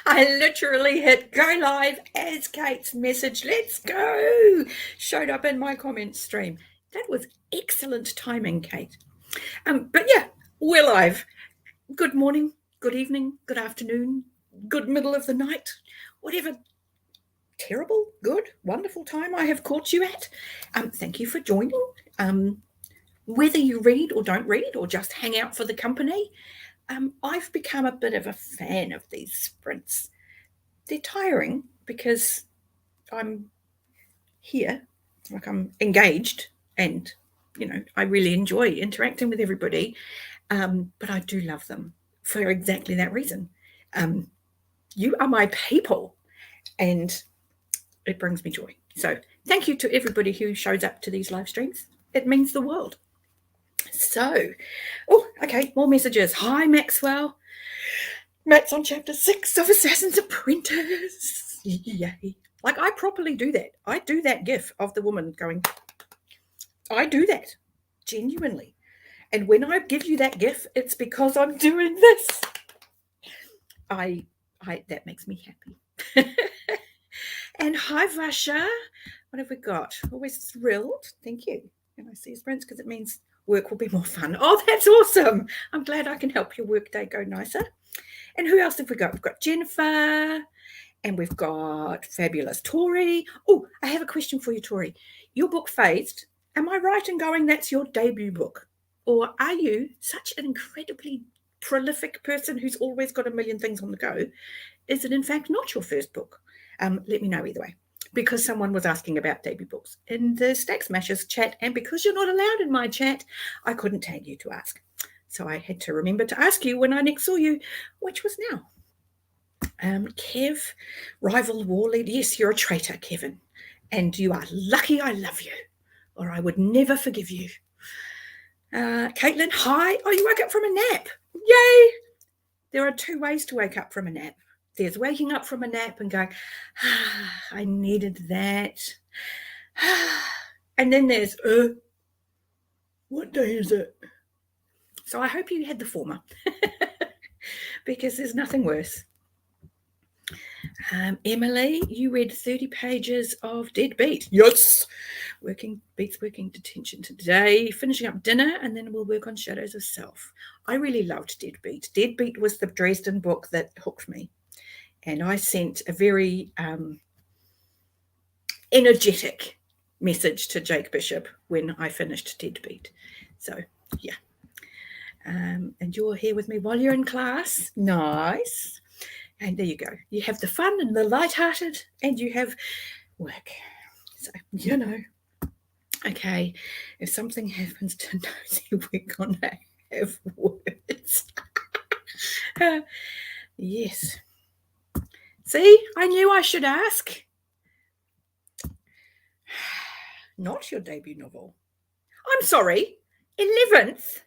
I literally hit go live as Kate's message, let's go, showed up in my comments stream. That was excellent timing, Kate. But yeah, we're live. Good morning, good evening, good afternoon, good middle of the night, whatever terrible, good, wonderful time I have caught you at. Thank you for joining. Whether you read or don't read or just hang out for the company, I've become a bit of a fan of these sprints. They're tiring because I'm here, like I'm engaged, and I really enjoy interacting with everybody. But I do love them for exactly that reason. You are my people, and it brings me joy. So thank you to everybody who shows up to these live streams. It means the world. So, okay, more messages. Hi, Maxwell. Matt's on chapter 6 of Assassin's Apprentice. Yay. Like, I properly do that. I do that gif of the woman going, I do that, genuinely. And when I give you that gif, it's because I'm doing this. That makes me happy. And hi, Vasha. What have we got? Always thrilled. Thank you. And I see sprints because it means work will be more fun. Oh, that's awesome. I'm glad I can help your workday go nicer. And who else have we got? We've got Jennifer, and we've got fabulous Tori. Oh, I have a question for you, Tori. Your book Phased, am I right in going that's your debut book? Or are you such an incredibly prolific person who's always got a million things on the go? Is it in fact not your first book? Let me know either way, because someone was asking about debut books in the Stack Smashers chat, and because you're not allowed in my chat, I couldn't tag you to ask. So I had to remember to ask you when I next saw you, which was now. Kev, rival war leader. Yes, you're a traitor, Kevin. And you are lucky I love you, or I would never forgive you. Caitlin, hi. Oh, you woke up from a nap. Yay. There are two ways to wake up from a nap. There's waking up from a nap and going, I needed that. And then there's, what day is it? So I hope you had the former, because there's nothing worse. Emily, you read 30 pages of Deadbeat. Yes. Working detention today, finishing up dinner, and then we'll work on Shadows of Self. I really loved Deadbeat. Deadbeat was the Dresden book that hooked me. And I sent a very energetic message to Jake Bishop when I finished Deadbeat. So, yeah. And you're here with me while you're in class. Nice. And there you go. You have the fun and the lighthearted, and you have work. So, Okay, if something happens to Nosy, we're going to have words. Yes. See, I knew I should ask. Not your debut novel. I'm sorry, 11th?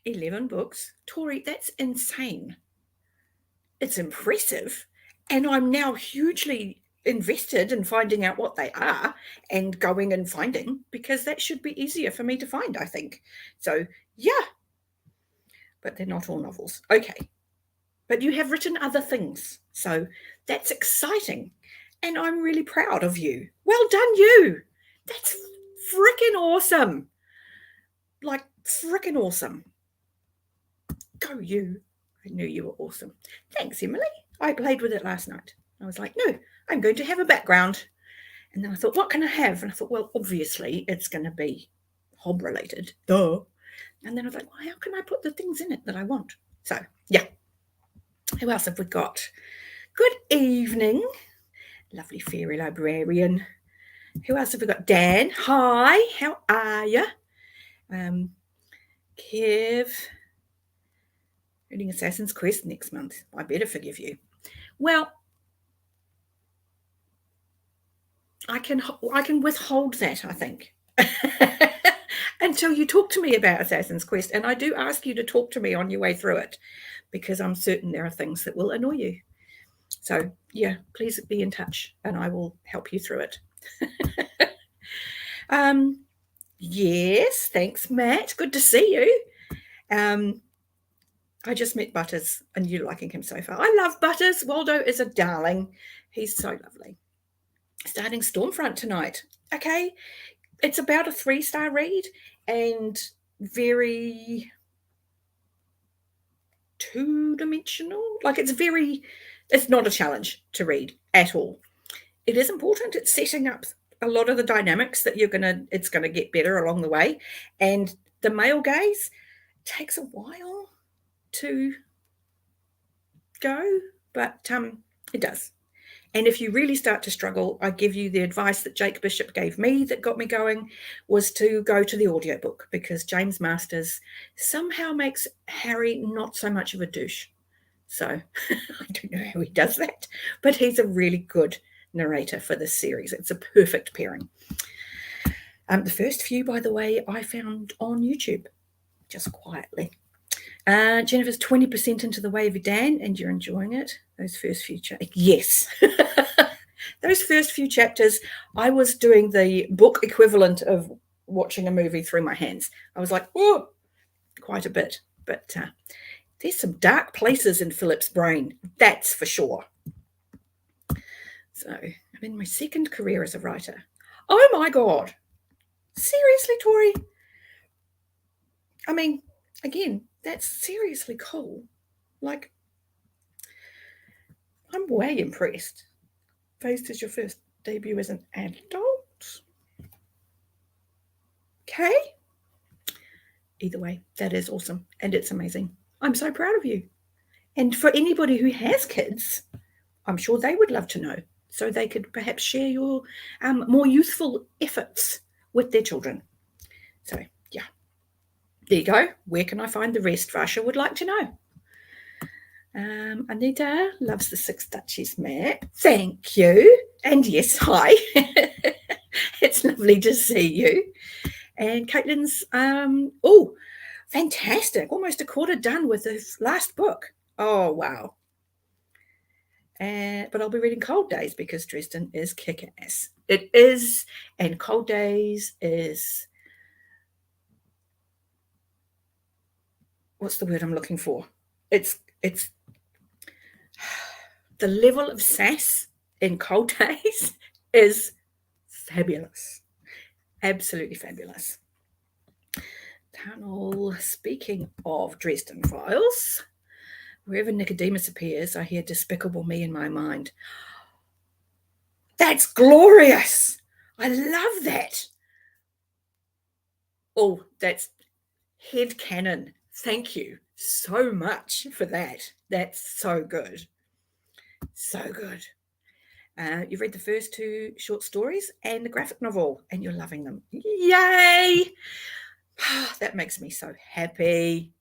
11 books. Tori, that's insane. It's impressive. And I'm now hugely invested in finding out what they are and going and finding, because that should be easier for me to find, I think. So, yeah. But they're not all novels. Okay. But you have written other things. So that's exciting. And I'm really proud of you. Well done, you. That's freaking awesome. Like, freaking awesome. Go you. I knew you were awesome. Thanks, Emily. I played with it last night. I was like, no, I'm going to have a background. And then I thought, what can I have? And I thought, well, obviously it's going to be Hob related. Duh. And then I was like, well, how can I put the things in it that I want? So, yeah. Who else have we got? Good evening. Lovely fairy librarian. Who else have we got? Dan. Hi. How are you? Kev. Reading Assassin's Quest next month. I better forgive you. Well, I can withhold that, I think, until you talk to me about Assassin's Quest. And I do ask you to talk to me on your way through it, because I'm certain there are things that will annoy you. So, yeah, please be in touch and I will help you through it. Yes, thanks, Matt. Good to see you. I just met Butters and you're liking him so far. I love Butters. Waldo is a darling. He's so lovely. Starting Stormfront tonight. Okay. It's about a 3-star read and very two-dimensional. Like it's not a challenge to read at all. It is important. It's setting up a lot of the dynamics that it's gonna get better along the way. And the male gaze takes a while to go, but it does. And if you really start to struggle, I give you the advice that Jake Bishop gave me that got me going, was to go to the audiobook, because James Masters somehow makes Harry not so much of a douche. So I don't know how he does that, but he's a really good narrator for this series. It's a perfect pairing. The first few, by the way, I found on YouTube, just quietly. Jennifer's 20% into The Way of Dan, and you're enjoying it. Those first few chapters. Yes. Those first few chapters, I was doing the book equivalent of watching a movie through my hands. I was like, oh, quite a bit. But there's some dark places in Philip's brain, that's for sure. So I'm in my second career as a writer. Oh my God. Seriously, Tori? I mean, again, that's seriously cool. Like, I'm way impressed. Faced as your first debut as an adult. Okay. Either way, that is awesome. And it's amazing. I'm so proud of you. And for anybody who has kids, I'm sure they would love to know, so they could perhaps share your more youthful efforts with their children. So, yeah. There you go. Where can I find the rest? Vasha would like to know. Anita loves the Six Duchies map. Thank you. And yes, hi. It's lovely to see you. And Caitlin's, fantastic. Almost a quarter done with the last book. Oh, wow. But I'll be reading Cold Days because Dresden is kick-ass. It is, and Cold Days is, what's the word I'm looking for? It's the level of sass in Cold Days is fabulous. Absolutely fabulous. Tunnel, speaking of Dresden Files, wherever Nicodemus appears, I hear Despicable Me in my mind. That's glorious. I love that. Oh, that's headcanon. Thank you so much for that. That's so good. So good. You've read the first 2 short stories and the graphic novel, and you're loving them. Yay! That makes me so happy.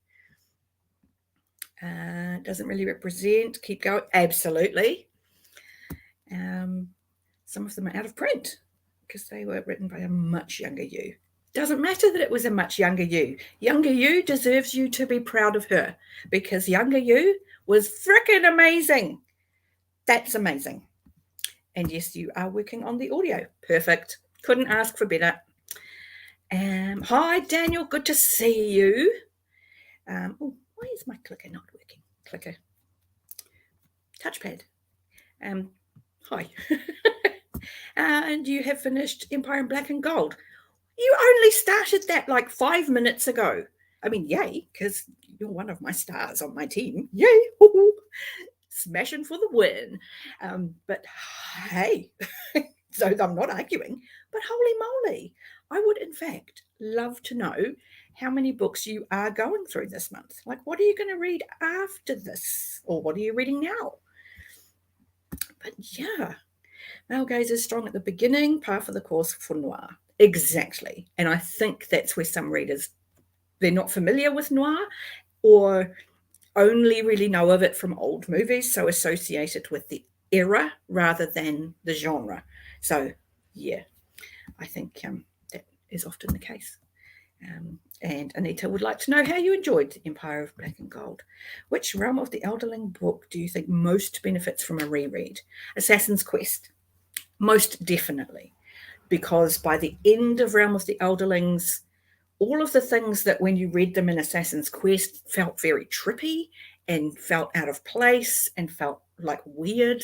Doesn't really represent. Keep going. Absolutely. Some of them are out of print because they were written by a much younger you. Doesn't matter that it was a much younger you. Younger you deserves you to be proud of her, because younger you was freaking amazing. That's amazing. And yes, you are working on the audio. Perfect. Couldn't ask for better. Hi, Daniel. Good to see you. Why is my clicker not working? Clicker. Touchpad. Hi. And you have finished Empire in Black and Gold. You only started that like 5 minutes ago. I mean, yay, because you're one of my stars on my team. Yay. Smashing for the win. But hey, so I'm not arguing, but holy moly, I would in fact love to know how many books you are going through this month. Like, what are you going to read after this? Or what are you reading now? But yeah, male gaze is strong at the beginning, par for the course for noir. Exactly. And I think that's where some readers, they're not familiar with noir or only really know of it from old movies, so associate it with the era rather than the genre. So yeah, I think that is often the case. And Anita would like to know how you enjoyed Empire of Black and Gold. Which Realm of the Elderling book do you think most benefits from a reread? Assassin's Quest. Most definitely. Because by the end of Realm of the Elderlings, all of the things that when you read them in Assassin's Quest felt very trippy and felt out of place and felt like weird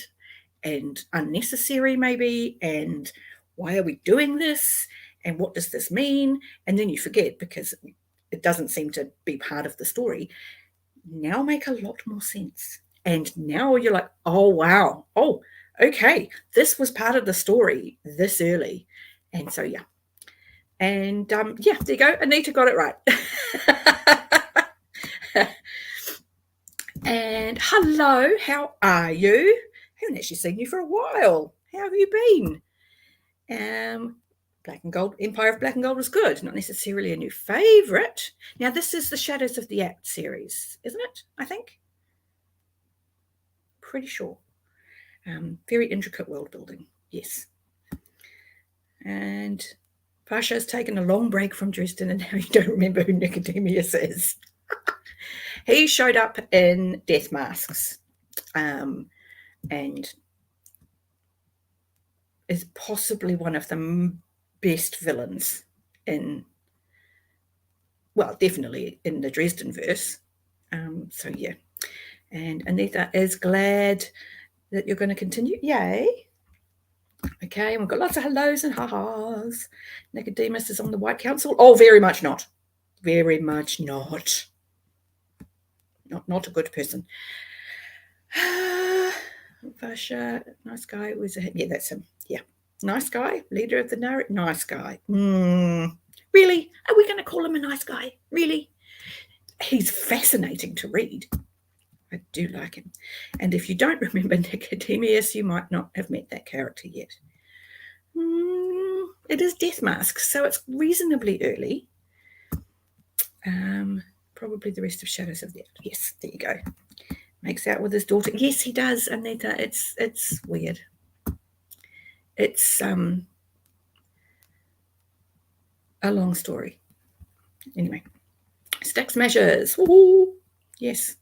and unnecessary maybe, and why are we doing this and what does this mean, and then you forget because it doesn't seem to be part of the story, now make a lot more sense. And now you're like, oh wow, oh okay, this was part of the story this early. And so yeah, and yeah, there you go, Anita got it right. And hello, how are you? I haven't actually seen you for a while. How have you been? Black and Gold, Empire of Black and Gold was good, not necessarily a new favourite. Now this is the Shadows of the Act series, isn't it? I think. Pretty sure. Very intricate world building, yes. And Pasha has taken a long break from Dresden and now you don't remember who Nicodemus is. He showed up in Death Masks and is possibly one of the best villains in, well, definitely in the Dresden verse. So yeah, and Anita is glad that you're going to continue. Yay. Okay, and we've got lots of hellos and ha-has. Nicodemus is on the White Council. Oh, very much not. Very much not. Not a good person. Vasha, nice guy. Yeah, that's him. Yeah. Nice guy, leader of the narrative. Nice guy. Really? Are we going to call him a nice guy? Really? He's fascinating to read. I do like him. And if you don't remember Nicodemus, you might not have met that character yet. It is Death Masks, so it's reasonably early. Probably the rest of Shadows of the Act. Yes, there you go. Makes out with his daughter. Yes, he does, Anita. It's weird. It's a long story. Anyway, Stack Smashers. Woo-hoo. Yes,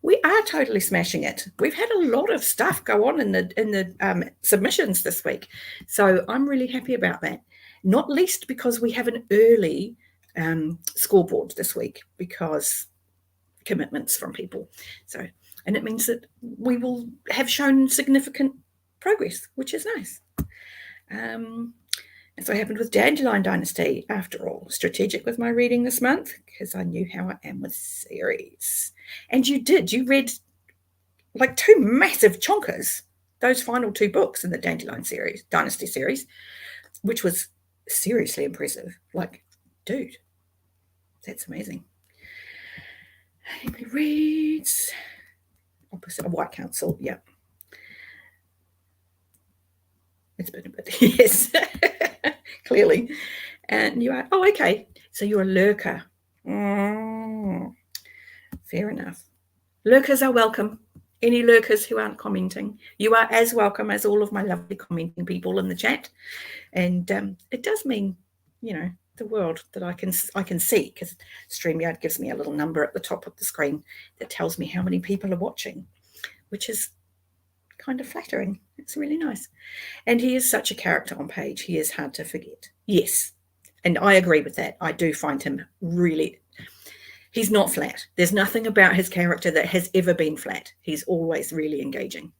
we are totally smashing it. We've had a lot of stuff go on in the submissions this week, so I'm really happy about that. Not least because we have an early scoreboard this week because commitments from people. So, and it means that we will have shown significant progress, which is nice. And so it happened with Dandelion Dynasty, after all. Strategic with my reading this month because I knew how I am with series. And you read like 2 massive chonkers, those final 2 books in the Dandelion series, Dynasty series, which was seriously impressive. Like, dude, that's amazing. He reads opposite a White Council. Yeah, it's been a bit. Yes, clearly. And you are, oh, okay. So you're a lurker. Fair enough. Lurkers are welcome. Any lurkers who aren't commenting, you are as welcome as all of my lovely commenting people in the chat. And it does mean, the world that I can see, because StreamYard gives me a little number at the top of the screen that tells me how many people are watching, which is kind of flattering. It's really nice. And he is such a character on page. He is hard to forget. Yes. And I agree with that. I do find him really, he's not flat. There's nothing about his character that has ever been flat. He's always really engaging.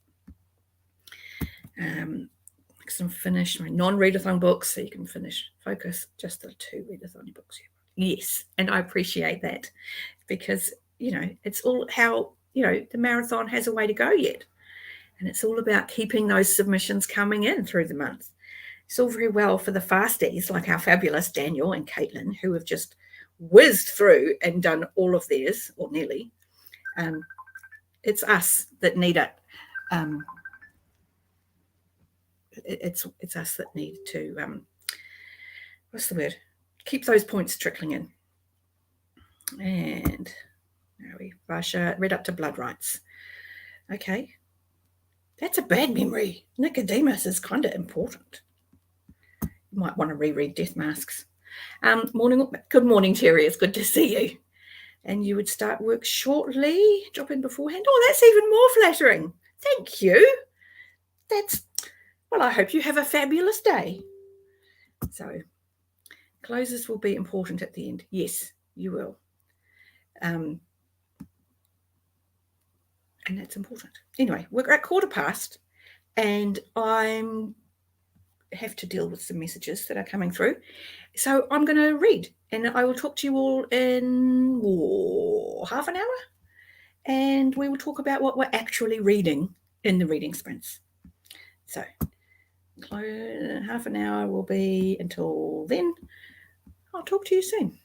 I'm finished my non-readathon books, so you can focus just the 2 readathon books. Yes, and I appreciate that because, it's all how, the marathon has a way to go yet. And it's all about keeping those submissions coming in through the month. It's all very well for the fasties like our fabulous Daniel and Caitlin, who have just whizzed through and done all of theirs, or nearly. It's us that need it. It's us that need to, what's the word? Keep those points trickling in. And now Vasha read up to blood rights. Okay. That's a bad memory. Nicodemus is kind of important. You might want to reread Death Masks. Good morning, Terry. It's good to see you. And you would start work shortly, drop in beforehand. Oh, that's even more flattering. Thank you. Well, I hope you have a fabulous day. So, Closes will be important at the end. Yes, you will. And that's important. Anyway, we're at 1:15 and I have to deal with some messages that are coming through. So I'm going to read and I will talk to you all in half an hour and we will talk about what we're actually reading in the reading sprints. So half an hour will be until then. I'll talk to you soon.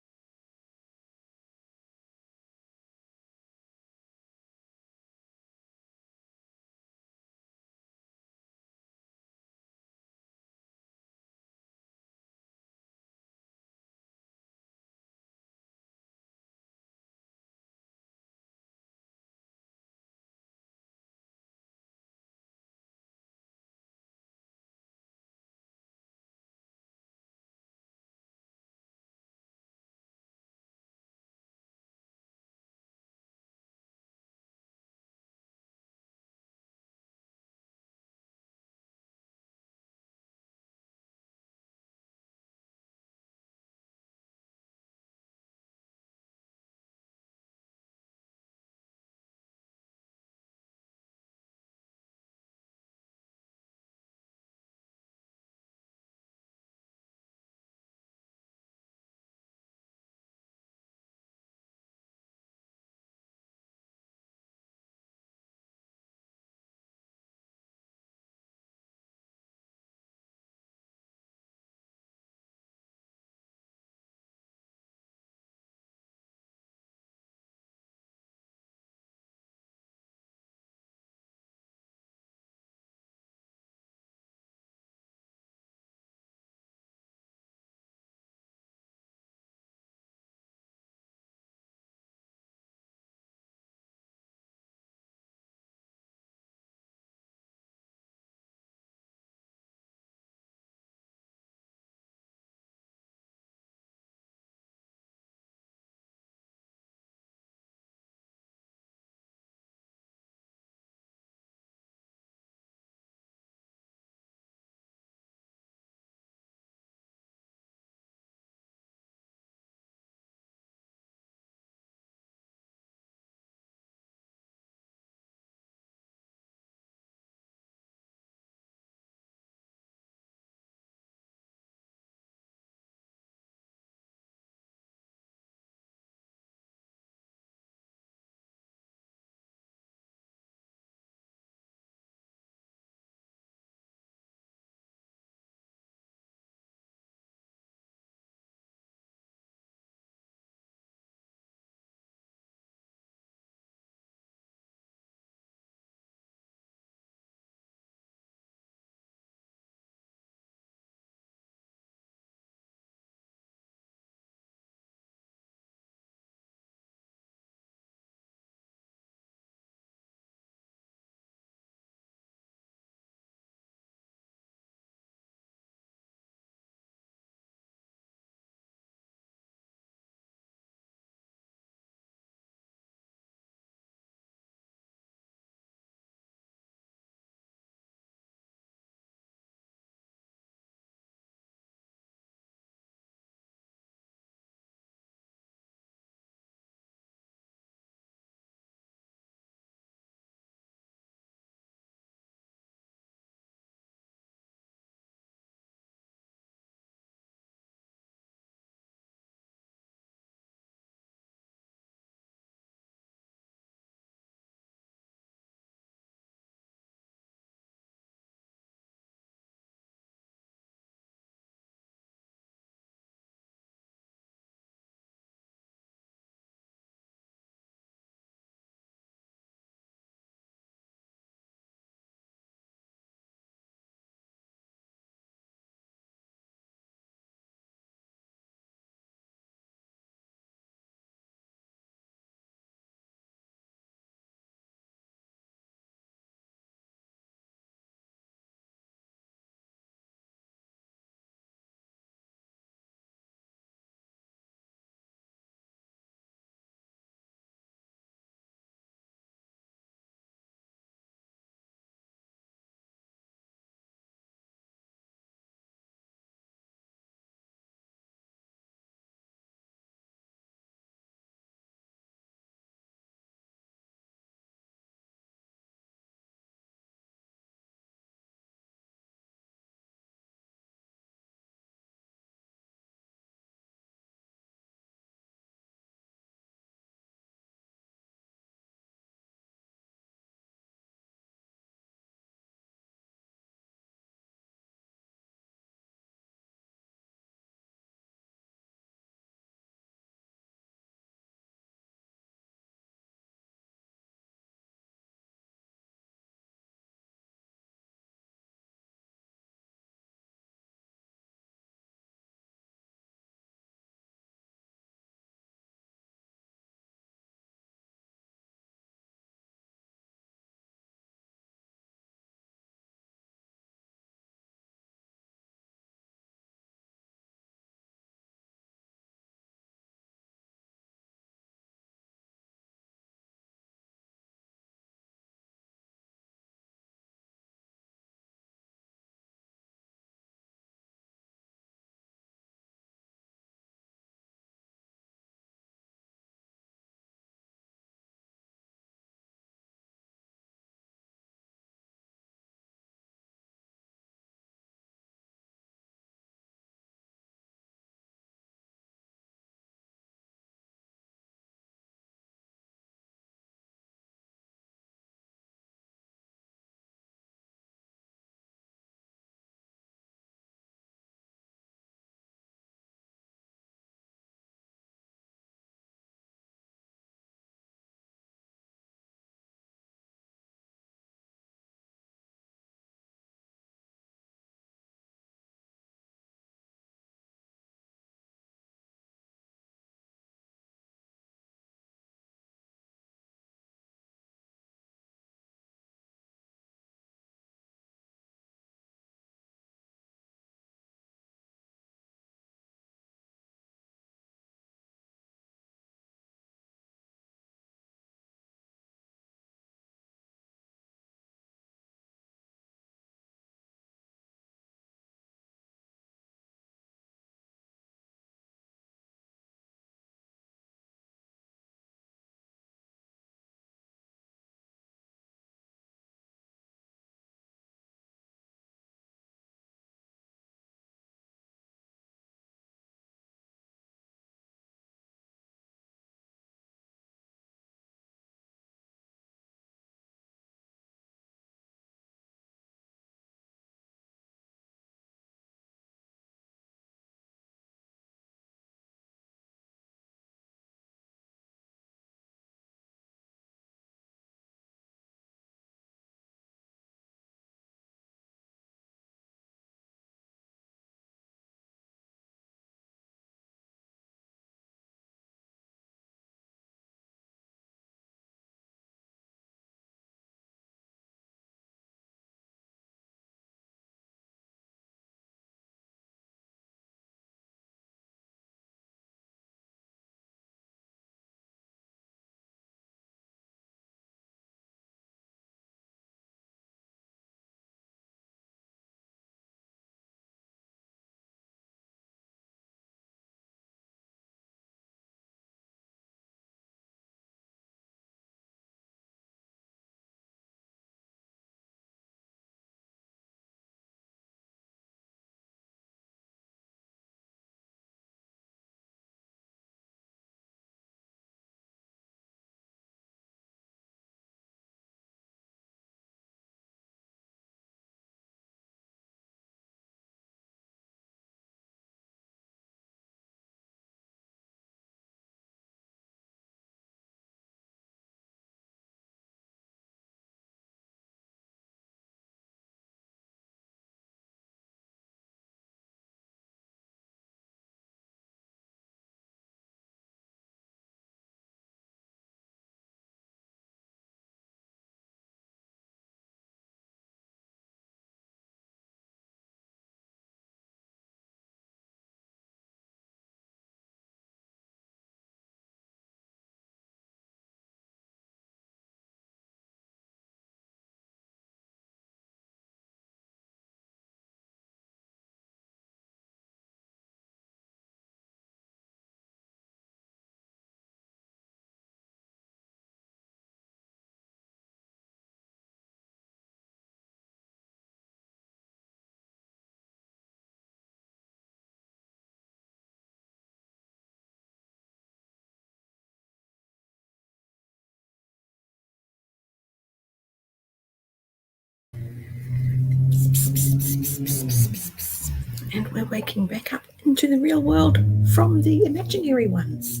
And we're waking back up into the real world from the imaginary ones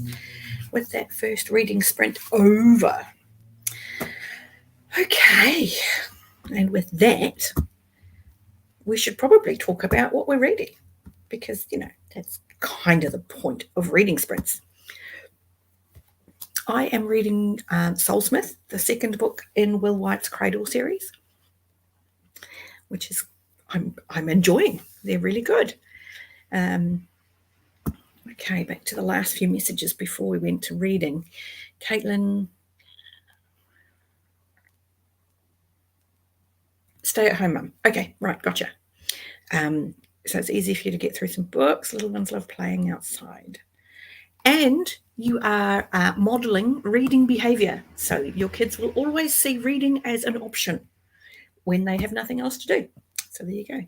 with that first reading sprint over. Okay, and with that, we should probably talk about what we're reading, because, that's kind of the point of reading sprints. I am reading Soulsmith, the second book in Will White's Cradle series, which is I'm enjoying. They're really good. Okay, back to the last few messages before we went to reading. Caitlin, stay at home, mum. Okay, right, gotcha. So it's easy for you to get through some books. Little ones love playing outside. And you are modeling reading behavior. So your kids will always see reading as an option when they have nothing else to do. So there you go.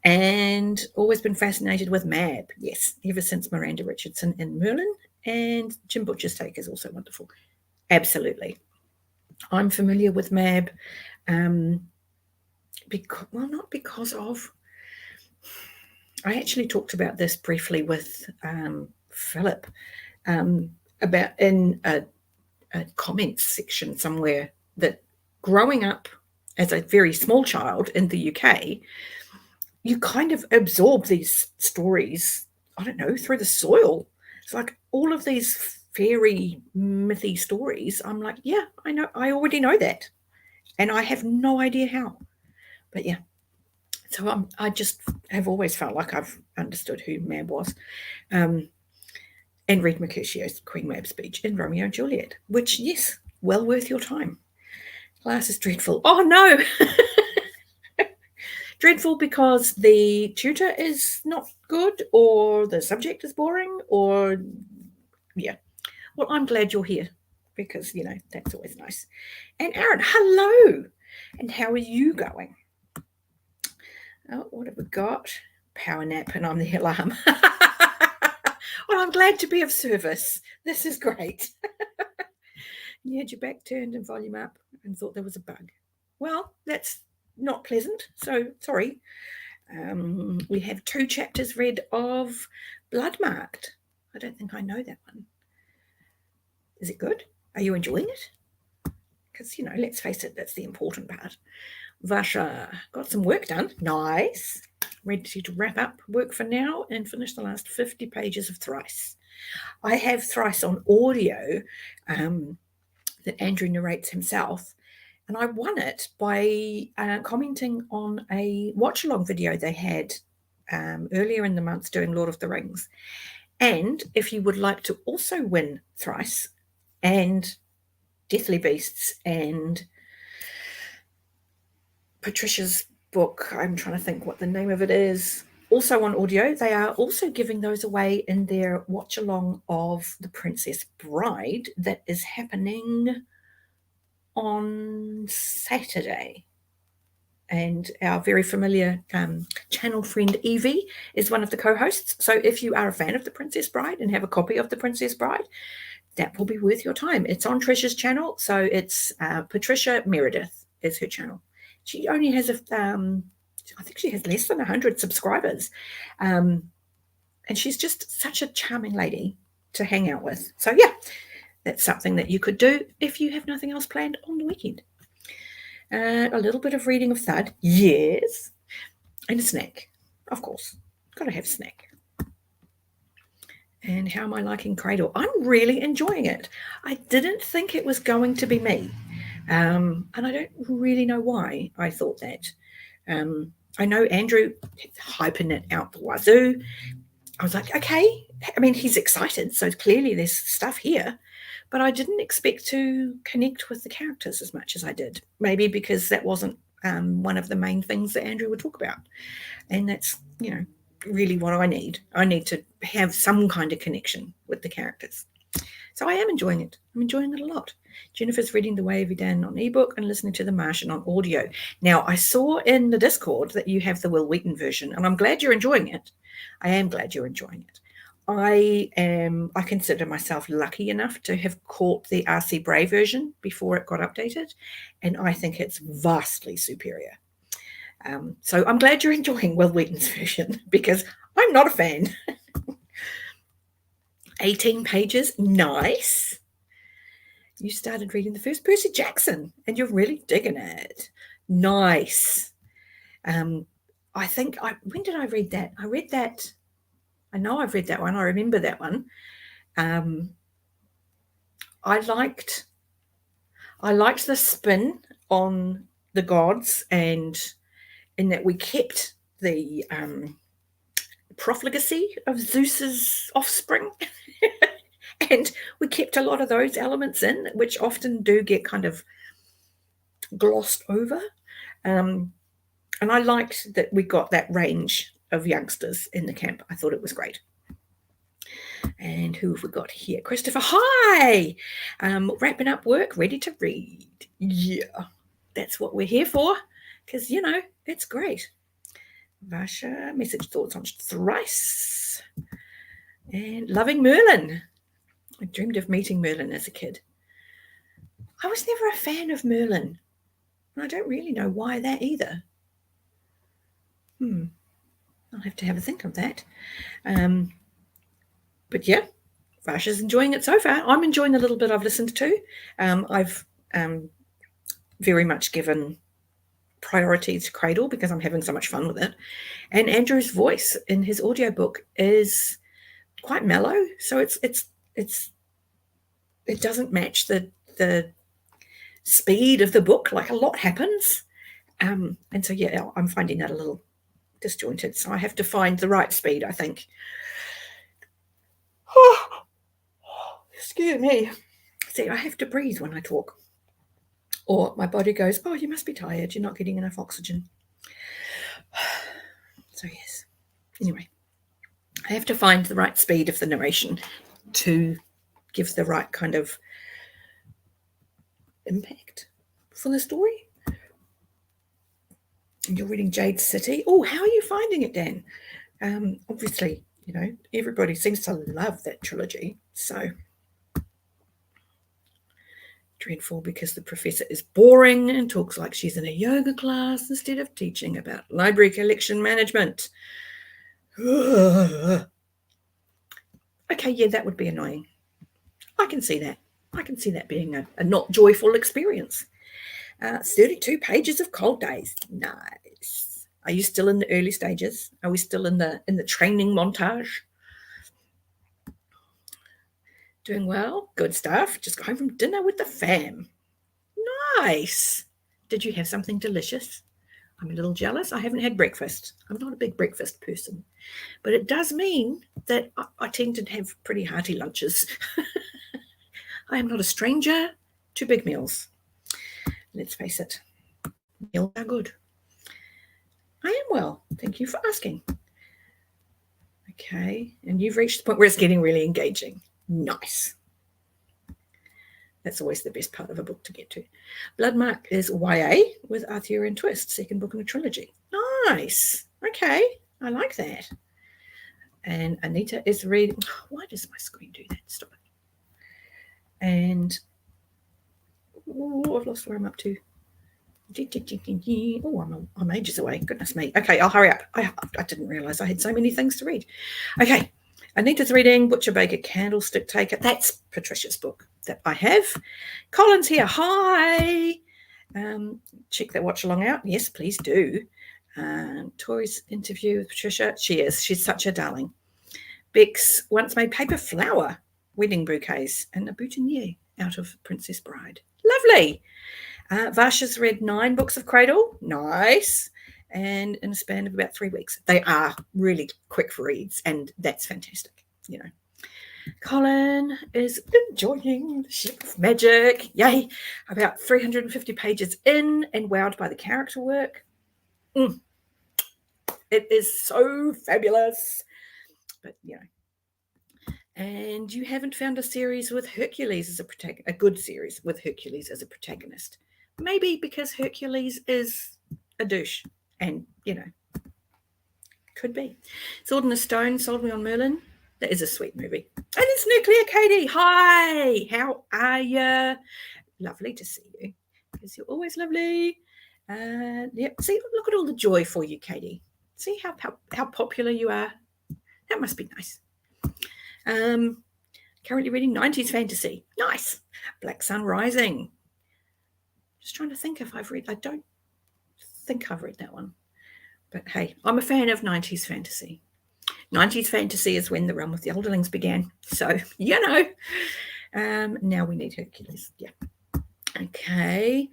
And always been fascinated with Mab. Yes, ever since Miranda Richardson in Merlin. And Jim Butcher's take is also wonderful. Absolutely. I'm familiar with Mab not because of... I actually talked about this briefly with Philip about in a comments section somewhere, that growing up as a very small child in the UK, you kind of absorb these stories, I don't know, through the soil. It's like all of these fairy mythy stories. I'm like, yeah, I know, I already know that. And I have no idea how. But yeah. So I just have always felt like I've understood who Mab was. And read Mercutio's Queen Mab's speech in Romeo and Juliet, which, yes, well worth your time. Class is dreadful. Oh, no. Dreadful because the tutor is not good, or the subject is boring, or, yeah. Well, I'm glad you're here, because, that's always nice. And Aaron, hello. And how are you going? Oh, what have we got? Power nap, and I'm the alarm. Well, I'm glad to be of service. This is great. You had your back turned and volume up and thought there was a bug. Well, that's not pleasant, so sorry. We have 2 chapters read of Bloodmarked. I don't think I know that one. Is it good? Are you enjoying it? Because, let's face it, that's the important part. Vasha got some work done. Nice. Ready to wrap up work for now and finish the last 50 pages of Thrice. I have Thrice on audio that Andrew narrates himself, and I won it by commenting on a watch-along video they had earlier in the month doing Lord of the Rings. And if you would like to also win Thrice and Deathly Beasts and Patricia's book, I'm trying to think what the name of it is, also on audio, they are also giving those away in their watch along of The Princess Bride that is happening on Saturday. And our very familiar channel friend Evie is one of the co-hosts. So if you are a fan of The Princess Bride and have a copy of The Princess Bride, that will be worth your time. It's on Trisha's channel. So it's Patricia Meredith is her channel. She only has I think she has less than 100 subscribers. And she's just such a charming lady to hang out with. So yeah, that's something that you could do if you have nothing else planned on the weekend. A little bit of reading of Thud, yes. And a snack, of course. Got to have a snack. And how am I liking Cradle? I'm really enjoying it. I didn't think it was going to be me. And I don't really know why I thought that. I know Andrew hyping it out the wazoo. I was like, okay. I mean, he's excited, so clearly there's stuff here. But I didn't expect to connect with the characters as much as I did. Maybe because that wasn't one of the main things that Andrew would talk about. And that's, really what I need. I need to have some kind of connection with the characters. So I am enjoying it. I'm enjoying it a lot. Jennifer's reading The Way of Eden on ebook and listening to The Martian on audio. Now, I saw in the Discord that you have the Will Wheaton version, and I'm glad you're enjoying it. I am glad you're enjoying it. I consider myself lucky enough to have caught the R.C. Bray version before it got updated, and I think it's vastly superior. So I'm glad you're enjoying Will Wheaton's version because I'm not a fan. 18 pages, nice. You started reading the first Percy Jackson and you're really digging it. Nice. I think, when did I read that? I read that, I know I've read that one. I remember that one. I liked the spin on the gods, and in that we kept the profligacy of Zeus's offspring. And we kept a lot of those elements in, which often do get kind of glossed over. And I liked that we got that range of youngsters in the camp. I thought it was great. And who have we got here? Christopher, hi! Wrapping up work, ready to read. Yeah, that's what we're here for, because, you know, it's great. Vasha, message thoughts on Thrice. And loving Merlin. I dreamed of meeting Merlin as a kid. I was never a fan of Merlin. And I don't really know why that either. I'll have to have a think of that. But yeah, Vasha's enjoying it so far. I'm enjoying the little bit I've listened to. I've very much given priority to Cradle because I'm having so much fun with it. And Andrew's voice in his audiobook is quite mellow, so it doesn't match the speed of the book. Like, a lot happens, and so yeah, I'm finding that a little disjointed. So I have to find the right speed, I think. Excuse me. See, I have to breathe when I talk, or my body goes, oh, you must be tired, you're not getting enough oxygen. So yes, anyway, I have to find the right speed of the narration to give the right kind of impact for the story. And you're reading Jade City. Oh, how are you finding it, Dan? Obviously, you know, everybody seems to love that trilogy. So dreadful because the professor is boring and talks like she's in a yoga class instead of teaching about library collection management. Okay, yeah, that would be annoying. I can see that. I can see that being a not joyful experience. 32 pages of Cold Days. Nice. Are you still in the early stages? Are we still in the training montage? Doing well. Good stuff. Just got home from dinner with the fam. Nice. Did you have something delicious? I'm a little jealous. I haven't had breakfast. I'm not a big breakfast person, but it does mean that I tend to have pretty hearty lunches. I am not a stranger to big meals. Let's face it, meals are good. I am well. Thank you for asking. Okay, and you've reached the point where it's getting really engaging. Nice. That's always the best part of a book to get to. Bloodmark is YA with Arthurian twist, second book in a trilogy. Nice. Okay, I like that. And Anita is reading. Why does my screen do that? Stop it. And I've lost where I'm up to. Oh, I'm ages away. Goodness me. Okay, I'll hurry up. I didn't realize I had so many things to read. Okay, Anita's reading Butcher Baker Candlestick Taker. That's Patricia's book that I have. Colin's here. Hi. Check that watch along out. Yes, please do. Tori's interview with Patricia. She is. She's such a darling. Bex once made paper flower wedding bouquets and a boutonniere out of Princess Bride. Lovely. Vasha's read 9 books of Cradle. Nice. And in a span of about 3 weeks. They are really quick reads, and that's fantastic, you know. Colin is enjoying the Ship of Magic. Yay. About 350 pages in and wowed by the character work. It is so fabulous. But, you know. And you haven't found a series with Hercules as a good series with Hercules as a protagonist. Maybe because Hercules is a douche, and, you know, could be. Sword in the Stone, Sold Me on Merlin. That is a sweet movie. And it's Nuclear Katie. Hi, how are you? Lovely to see you, because you're always lovely. Yep. See, look at all the joy for you, Katie. See how popular you are. That must be nice. Currently reading 90s fantasy. Nice. Black Sun Rising. Just trying to think if I've read. I don't think I've read that one. But hey, I'm a fan of 90s fantasy. 90s fantasy is when the Realm of the Elderlings began. So, now we need Hercules. Yeah. Okay.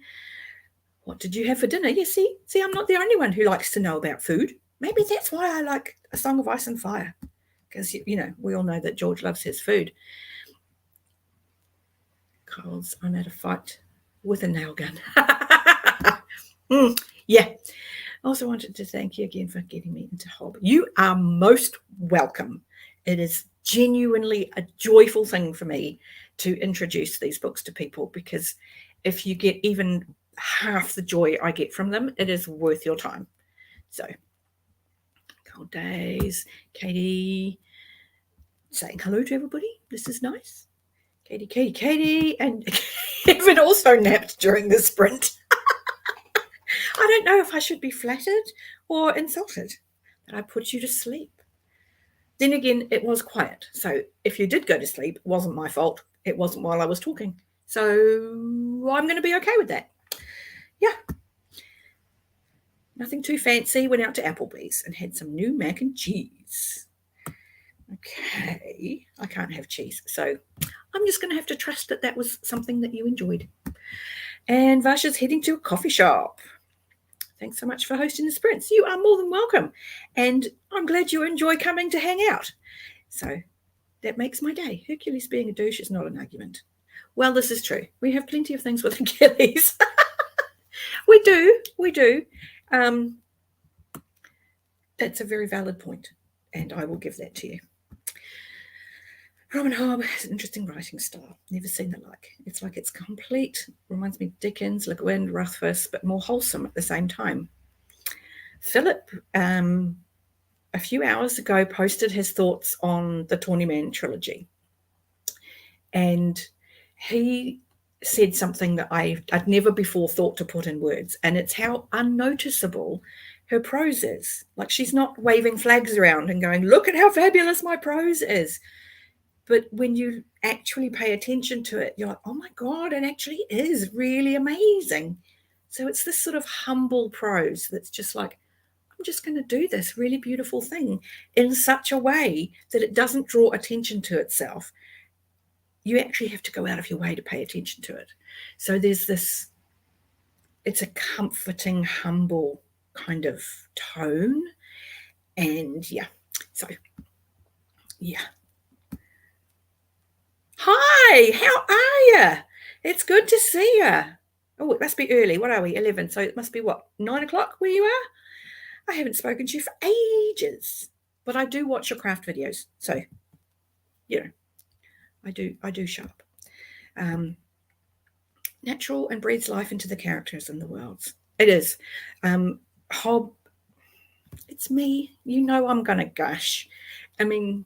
What did you have for dinner? Yeah, see, I'm not the only one who likes to know about food. Maybe that's why I like A Song of Ice and Fire. Because, we all know that George loves his food. Coles, I'm at a fight with a nail gun. Yeah. I also wanted to thank you again for getting me into Hob. You are most welcome. It is genuinely a joyful thing for me to introduce these books to people, because if you get even half the joy I get from them, it is worth your time. So, cold days. Katie saying hello to everybody. This is nice. Katie. And Kevin also napped during the sprint. I don't know if I should be flattered or insulted that I put you to sleep. Then again, it was quiet. So if you did go to sleep, it wasn't my fault. It wasn't while I was talking. So I'm going to be okay with that. Yeah. Nothing too fancy. Went out to Applebee's and had some new mac and cheese. Okay. I can't have cheese. So I'm just going to have to trust that was something that you enjoyed. And Vasha's heading to a coffee shop. Thanks so much for hosting the sprints. You are more than welcome. And I'm glad you enjoy coming to hang out. So that makes my day. Hercules being a douche is not an argument. Well, this is true. We have plenty of things with Achilles. We do. That's a very valid point, and I will give that to you. Robin Hobb has an interesting writing style. Never seen the like. It's like it's complete. Reminds me of Dickens, Le Guin, Rothfuss, but more wholesome at the same time. Philip, a few hours ago, posted his thoughts on the Tawny Man trilogy. And he said something that I'd never before thought to put in words, and it's how unnoticeable her prose is. Like, she's not waving flags around and going, look at how fabulous my prose is. But when you actually pay attention to it, you're like, oh my God, it actually is really amazing. So it's this sort of humble prose that's just like, I'm just going to do this really beautiful thing in such a way that it doesn't draw attention to itself. You actually have to go out of your way to pay attention to it. So there's this, it's a comforting, humble kind of tone. And yeah, so yeah. Hi, how are you? It's good to see you. Oh, it must be early. What are we? 11. So it must be what? 9 o'clock where you are? I haven't spoken to you for ages, but I do watch your craft videos. So, I do show up. Natural and breathes life into the characters and the worlds. It is. Hob, it's me. You know I'm going to gush. I mean,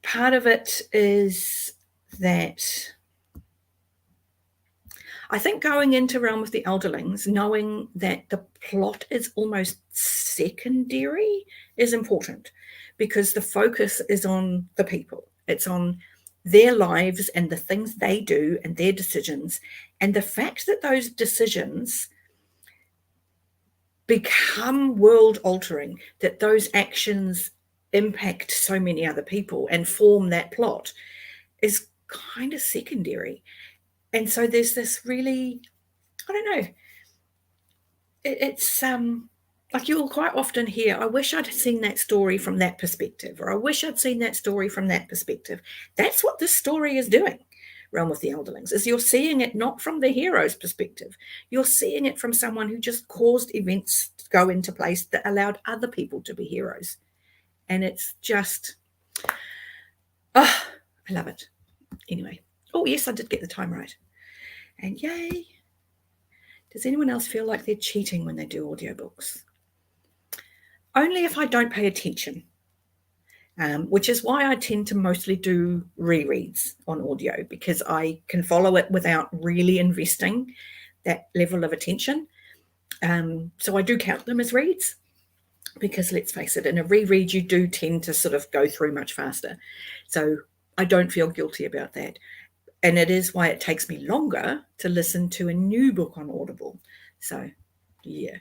part of it is that I think going into Realm of the Elderlings, knowing that the plot is almost secondary is important, because the focus is on the people. It's on their lives and the things they do and their decisions. And the fact that those decisions become world altering, that those actions impact so many other people and form that plot, is kind of secondary. And so there's this really, I don't know, it's like you'll quite often hear, I wish I'd seen that story from that perspective, or I wish I'd seen that story from that perspective. That's what this story is doing, Realm of the Elderlings, is you're seeing it not from the hero's perspective. You're seeing it from someone who just caused events to go into place that allowed other people to be heroes. And it's just, I love it. Anyway, oh yes, I did get the time right. And yay. Does anyone else feel like they're cheating when they do audiobooks? Only if I don't pay attention, which is why I tend to mostly do rereads on audio, because I can follow it without really investing. that level of attention. So I do count them as reads, because let's face it, in a reread you do tend to sort of go through much faster. So I don't feel guilty about that. And it is why it takes me longer to listen to a new book on Audible. So, yeah.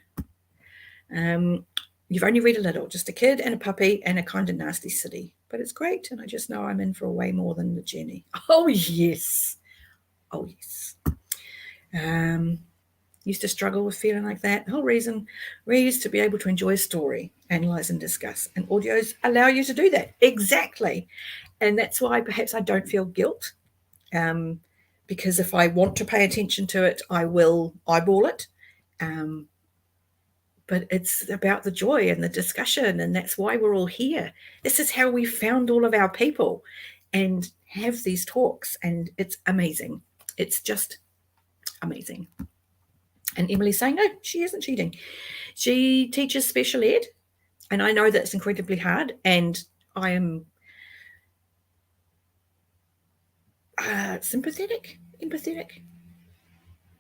You've only read a little, just a kid and a puppy and a kind of nasty city. But it's great, and I just know I'm in for way more than the journey. Oh, yes. Oh, yes. Used to struggle with feeling like that. The whole reason reads to be able to enjoy a story, analyze and discuss. And audios allow you to do that. Exactly. And that's why perhaps I don't feel guilt. Because if I want to pay attention to it, I will eyeball it. But it's about the joy and the discussion, and that's why we're all here. This is how we found all of our people and have these talks, and it's amazing. It's just amazing. And Emily's saying, no, she isn't cheating. She teaches special ed, and I know that's incredibly hard, and I am empathetic,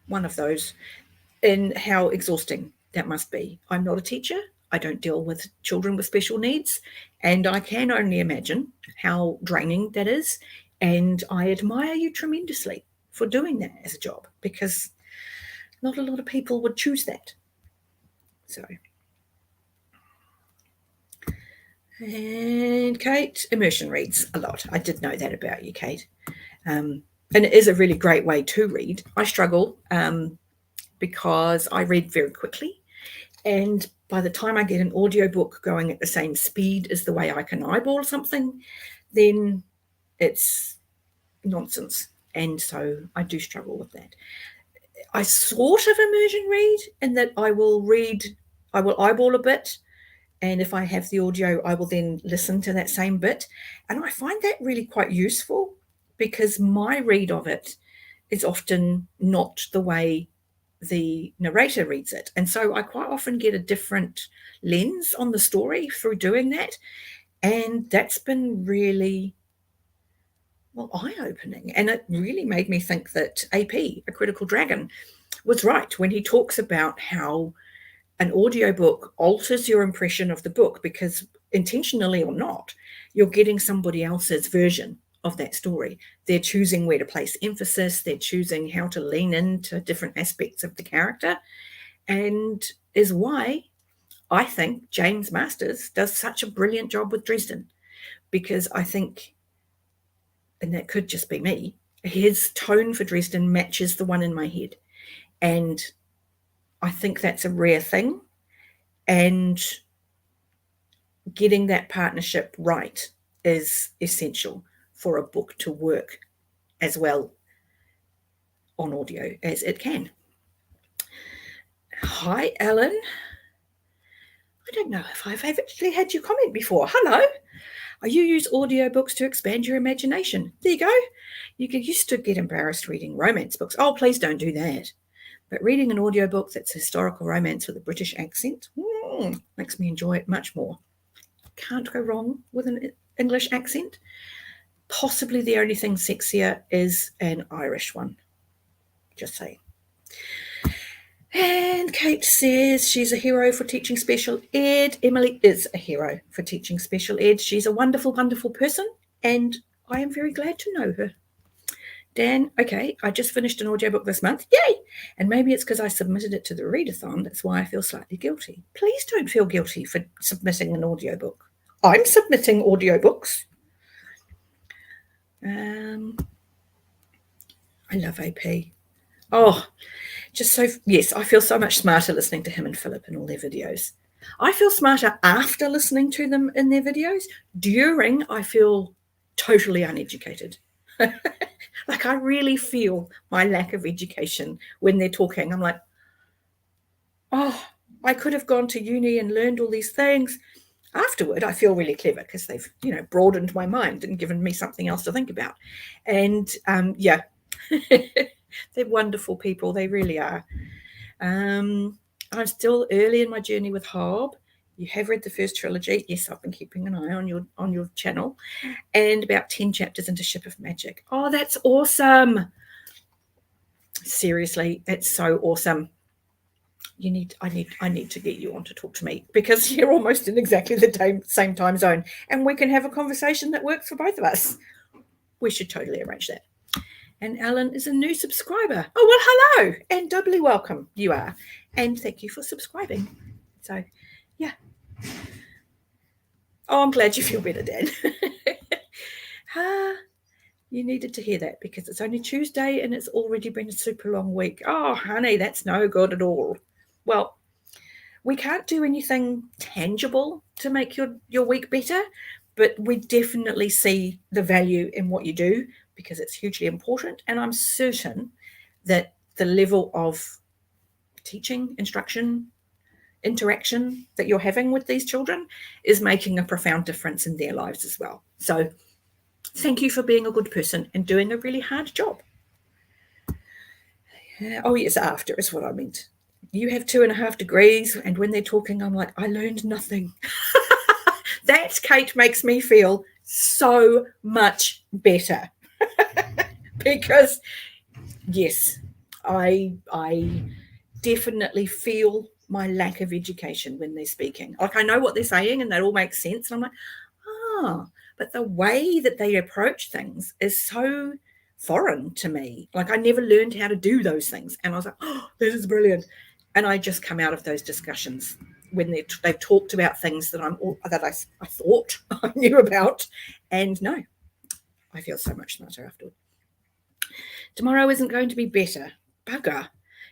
one of those, in how exhausting that must be. I'm not a teacher. I don't deal with children with special needs, and I can only imagine how draining that is. And I admire you tremendously for doing that as a job, because not a lot of people would choose that. So, and Kate, immersion reads a lot. I did know that about you, Kate. And it is a really great way to read. I struggle because I read very quickly, and by the time I get an audiobook going at the same speed as the way I can eyeball something, then it's nonsense. And so I do struggle with that. I sort of immersion read in that I will eyeball a bit, and if I have the audio, I will then listen to that same bit. And I find that really quite useful, because my read of it is often not the way the narrator reads it. And so I quite often get a different lens on the story through doing that. And that's been really, well, eye-opening. And it really made me think that AP, A Critical Dragon, was right when he talks about how an audiobook alters your impression of the book, because intentionally or not, you're getting somebody else's version of that story. They're choosing where to place emphasis. They're choosing how to lean into different aspects of the character, and is why I think James Masters does such a brilliant job with Dresden, because I think, and that could just be me, his tone for Dresden matches the one in my head. And I think that's a rare thing, and getting that partnership right is essential for a book to work as well on audio as it can. Hi, Ellen. I don't know if I've actually had your comment before. Hello. You use audiobooks to expand your imagination. There you go. You used to get embarrassed reading romance books. Oh, please don't do that. But reading an audiobook that's historical romance with a British accent makes me enjoy it much more. Can't go wrong with an English accent. Possibly the only thing sexier is an Irish one. Just saying. And Kate says she's a hero for teaching special ed. Emily is a hero for teaching special ed. She's a wonderful, wonderful person, and I am very glad to know her. Dan, okay, I just finished an audiobook this month. Yay! And maybe it's because I submitted it to the readathon. That's why I feel slightly guilty. Please don't feel guilty for submitting an audiobook. I'm submitting audiobooks. I love AP. Oh, just so, yes, I feel so much smarter listening to him and Philip in all their videos. I feel smarter after listening to them in their videos. During, I feel totally uneducated. Like, I really feel my lack of education when they're talking. I'm like, oh, I could have gone to uni and learned all these things. Afterward, I feel really clever because they've, broadened my mind and given me something else to think about. And yeah, they're wonderful people. They really are. I'm still early in my journey with Hob. You have read the first trilogy. Yes, I've been keeping an eye on your channel, and about 10 chapters into Ship of Magic. Oh, that's awesome. Seriously, it's so awesome. I need to get you on to talk to me, because you're almost in exactly the same time zone, and we can have a conversation that works for both of us. We should totally arrange that. And Alan is a new subscriber. Oh, well, hello, and doubly welcome you are. And thank you for subscribing. So, yeah. Oh, I'm glad you feel better, Dan. You needed to hear that, because it's only Tuesday and it's already been a super long week. Oh, honey, that's no good at all. Well, we can't do anything tangible to make your week better, but we definitely see the value in what you do, because it's hugely important. And I'm certain that the level of teaching, instruction, interaction that you're having with these children is making a profound difference in their lives as well. So thank you for being a good person and doing a really hard job. Oh, yes, after is what I meant. You have 2.5 degrees, and when they're talking, I'm like, I learned nothing. That, Kate, makes me feel so much better. Because, yes, I definitely feel my lack of education when they're speaking. Like, I know what they're saying and that all makes sense. And I'm like, but the way that they approach things is so foreign to me. Like, I never learned how to do those things. And I was like, oh, this is brilliant. And I just come out of those discussions when they've talked about things that I thought I knew about. And no, I feel so much smarter afterward. Tomorrow isn't going to be better. Bugger.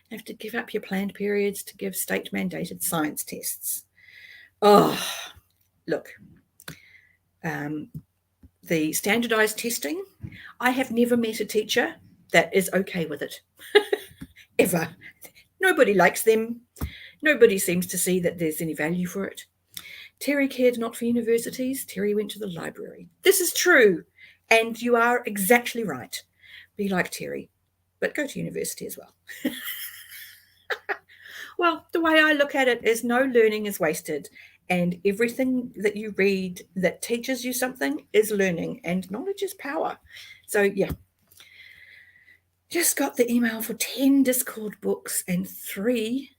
You have to give up your planned periods to give state-mandated science tests. Oh, look. The standardized testing, I have never met a teacher that is okay with it. Ever. Nobody likes them. Nobody seems to see that there's any value for it. Terry cared not for universities. Terry went to the library. This is true. And you are exactly right. Be like Terry, but go to university as well. Well, the way I look at it is no learning is wasted. And everything that you read that teaches you something is learning, and knowledge is power. So, yeah. Just got the email for 10 Discord books and 3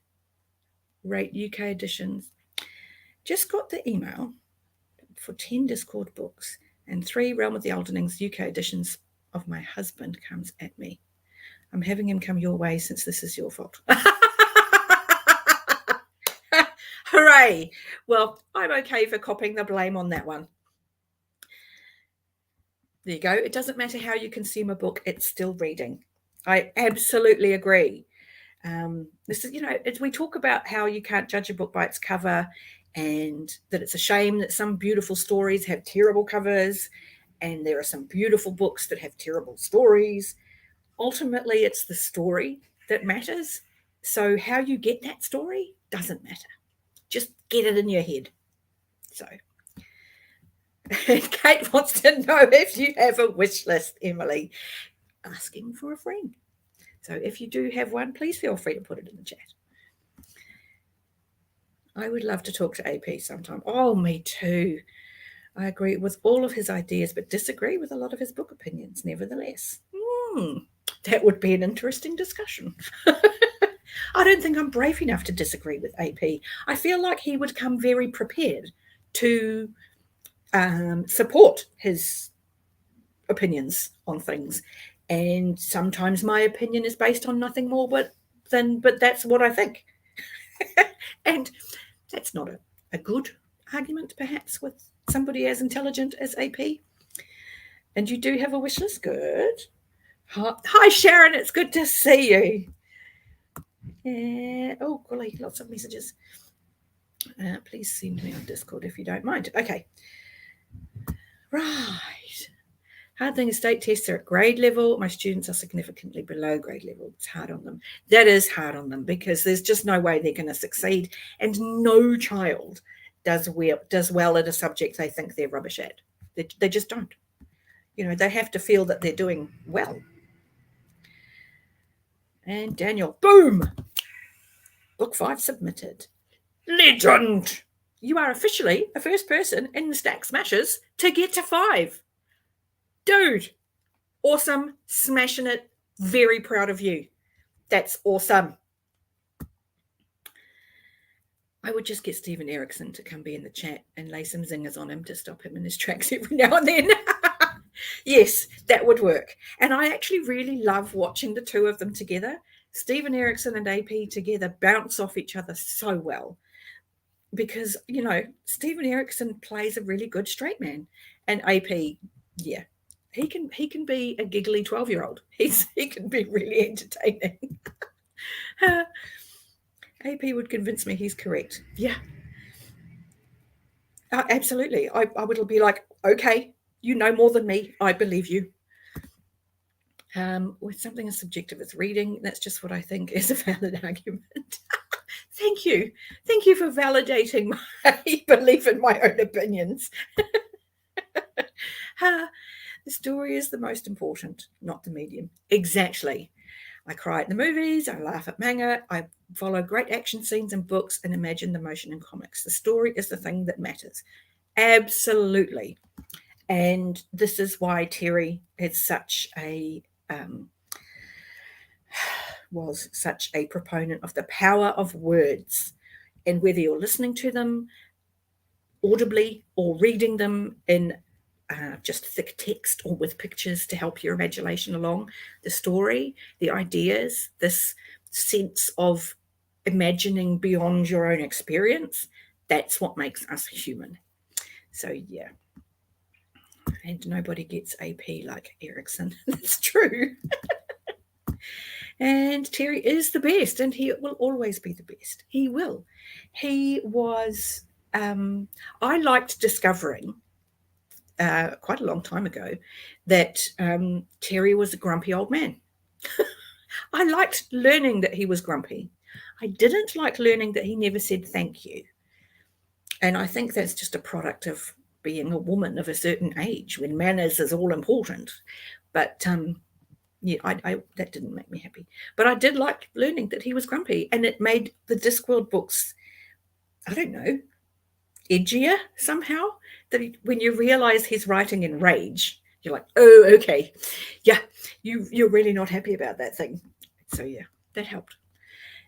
Rate UK editions. Just got the email for 10 Discord books and 3 Realm of the Eldenings UK editions of My Husband Comes at Me. I'm having him come your way since this is your fault. Hooray! Well, I'm okay for copying the blame on that one. There you go. It doesn't matter how you consume a book, it's still reading. I absolutely agree. This is, we talk about how you can't judge a book by its cover, and that it's a shame that some beautiful stories have terrible covers, and there are some beautiful books that have terrible stories. Ultimately, it's the story that matters. So how you get that story doesn't matter. Just get it in your head. So, Kate wants to know if you have a wish list, Emily. Asking for a friend. So if you do have one, please feel free to put it in the chat. I would love to talk to AP sometime. Oh, me too. I agree with all of his ideas, but disagree with a lot of his book opinions, nevertheless. That would be an interesting discussion. I don't think I'm brave enough to disagree with AP. I feel like he would come very prepared to support his opinions on things. And sometimes my opinion is based on nothing more but that's what I think. And that's not a good argument, perhaps, with somebody as intelligent as AP. And you do have a wish list? Good. Hi, Sharon. It's good to see you. Oh, golly, lots of messages. Please send me on Discord if you don't mind. Okay. Right. Hard thing is state tests are at grade level. My students are significantly below grade level. It's hard on them. That is hard on them because there's just no way they're going to succeed. And no child does well at a subject they think they're rubbish at. They just don't. They have to feel that they're doing well. And Daniel, boom! Book 5 submitted. Legend! You are officially the first person in the Stack Smashers to get to 5. Dude, awesome, smashing it, very proud of you. That's awesome. I would just get Stephen Erickson to come be in the chat and lay some zingers on him to stop him in his tracks every now and then. Yes, that would work. And I actually really love watching the two of them together. Stephen Erickson and AP together bounce off each other so well because, you know, Stephen Erickson plays a really good straight man, and AP, yeah, he can be a giggly 12-year-old. He can be really entertaining. AP would convince me he's correct. Yeah. Absolutely. I would be like, okay, you know more than me. I believe you. With something as subjective as reading, that's just what I think is a valid argument. Thank you. Thank you for validating my belief in my own opinions. The story is the most important, not the medium. Exactly. I cry at the movies, I laugh at manga, I follow great action scenes in books and imagine the motion in comics. The story is the thing that matters. Absolutely. And this is why Terry is was such a proponent of the power of words, and whether you're listening to them audibly or reading them in just thick text or with pictures to help your imagination along, the story, the ideas, this sense of imagining beyond your own experience, that's what makes us human. So yeah. And nobody gets AP like Erickson. That's true. And Terry is the best, and he will always be the best. He will. He was, I liked discovering quite a long time ago that Terry was a grumpy old man. I liked learning that he was grumpy. I didn't like learning that he never said thank you. And I think that's just a product of being a woman of a certain age when manners is all important. But yeah, I that didn't make me happy. But I did like learning that he was grumpy, and it made the Discworld books, I don't know, edgier somehow. That when you realize he's writing in rage, you're like, oh, okay, yeah, you're really not happy about that thing. So yeah, that helped.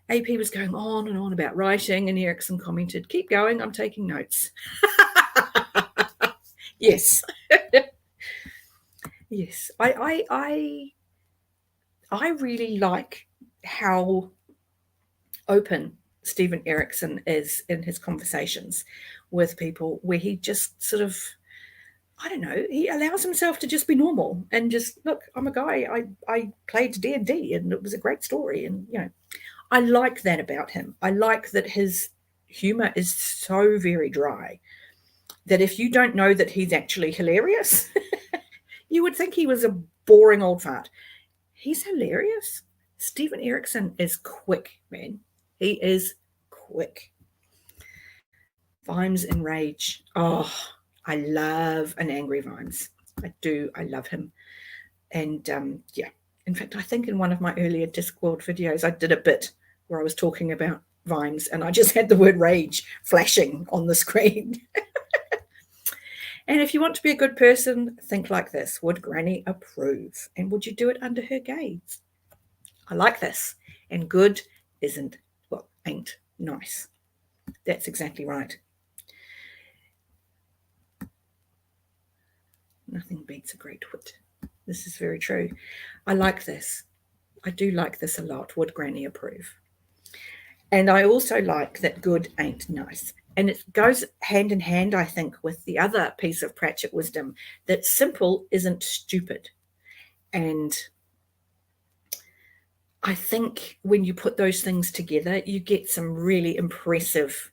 AP was going on and on about writing, and Erickson commented, keep going, I'm taking notes. Yes. Yes. I really like how open Stephen Erickson is in his conversations with people, where he just sort of, I don't know, he allows himself to just be normal and just, look, I'm a guy, I played D&D and it was a great story. And, you know, I like that about him. I like that his humor is so very dry that if you don't know that he's actually hilarious, you would think he was a boring old fart. He's hilarious. Stephen Erickson is quick, man. He is quick. Vimes and Rage. Oh, I love an angry Vimes. I do. I love him. And yeah, in fact, I think in one of my earlier Discworld videos, I did a bit where I was talking about Vimes and I just had the word rage flashing on the screen. And if you want to be a good person, think like this. Would Granny approve? And would you do it under her gaze? I like this. And good ain't nice. That's exactly right. Nothing beats a great wit. This is very true. I like this. I do like this a lot. Would Granny approve? And I also like that good ain't nice. And it goes hand in hand, I think, with the other piece of Pratchett wisdom, that simple isn't stupid. And I think when you put those things together, you get some really impressive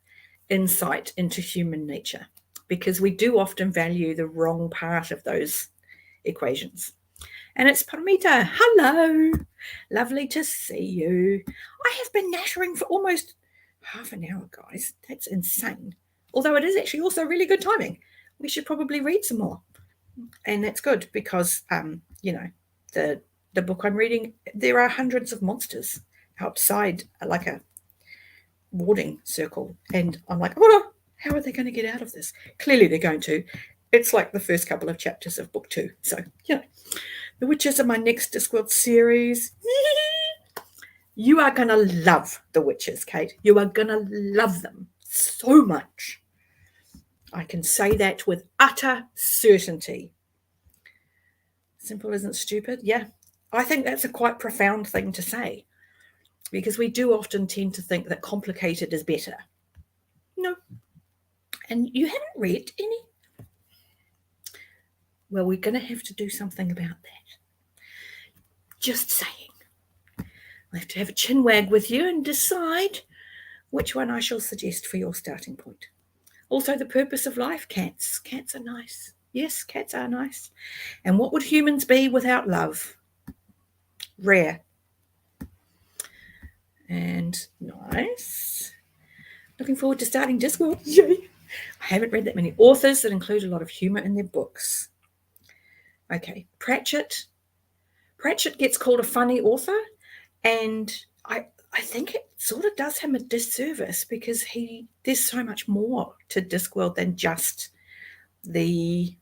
insight into human nature, because we do often value the wrong part of those equations. And it's Paramita. Hello. Lovely to see you. I have been nattering for almost half an hour, guys. That's insane. Although it is actually also really good timing. We should probably read some more. And that's good because, you know, the book I'm reading, there are hundreds of monsters outside like a warding circle. And I'm like, oh, how are they going to get out of this? Clearly they're going to. It's like the first couple of chapters of book 2. So, you know, the Witches are my next Discworld series. You are going to love The Witches, Kate. You are going to love them so much. I can say that with utter certainty. Simple isn't stupid. Yeah, I think that's a quite profound thing to say, because we do often tend to think that complicated is better. No. And you haven't read any? Well, we're going to have to do something about that. Just saying. I'll have to have a chin wag with you and decide which one I shall suggest for your starting point. Also, The Purpose of Life, cats. Cats are nice. Yes, cats are nice. And what would humans be without love? Rare. And nice. Looking forward to starting Discworld. Yay. I haven't read that many authors that include a lot of humour in their books. Okay, Pratchett. Pratchett gets called a funny author, and I think it sort of does him a disservice, because there's so much more to Discworld than just the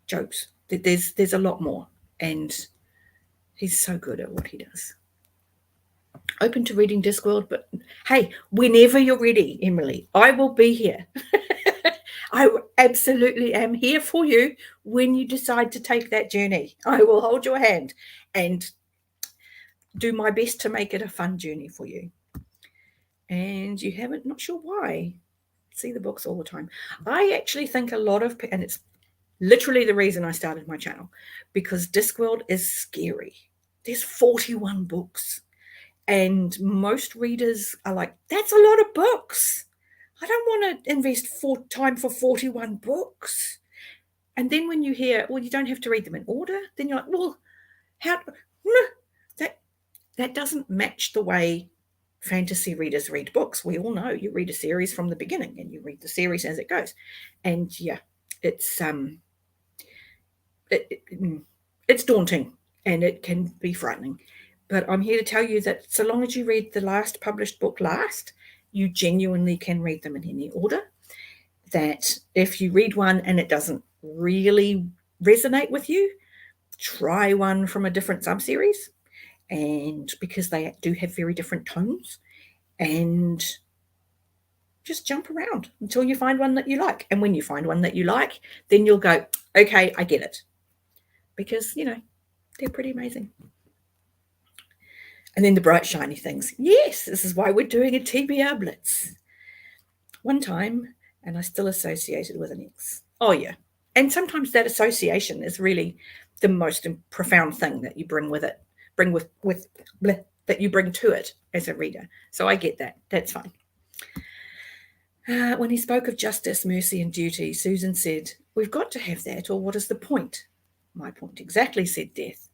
jokes. There's a lot more, and he's so good at what he does. Open to reading Discworld, but hey, whenever you're ready, Emily, I will be here. I absolutely am here for you when you decide to take that journey. I will hold your hand and do my best to make it a fun journey for you. And you haven't, not sure why, see the books all the time. I actually think a lot of, and it's literally the reason I started my channel, because Discworld is scary. There's 41 books. And most readers are like, that's a lot of books. I don't want to invest time for 41 books. And then when you hear, well, you don't have to read them in order, then you're like, well, how? That doesn't match the way fantasy readers read books. We all know you read a series from the beginning and you read the series as it goes. And yeah, it's daunting and it can be frightening. But I'm here to tell you that so long as you read the last published book last, you genuinely can read them in any order. That if you read one and it doesn't really resonate with you, try one from a different subseries, and because they do have very different tones, and just jump around until you find one that you like. And when you find one that you like, then you'll go, okay, I get it. Because, they're pretty amazing. And then the bright, shiny things. Yes, this is why we're doing a TBR Blitz. One time, and I still associated with an ex. Oh, yeah. And sometimes that association is really the most profound thing that you bring with it, that you bring to it as a reader. So I get that. That's fine. When he spoke of justice, mercy, and duty, Susan said, we've got to have that, or what is the point? My point exactly, said Death.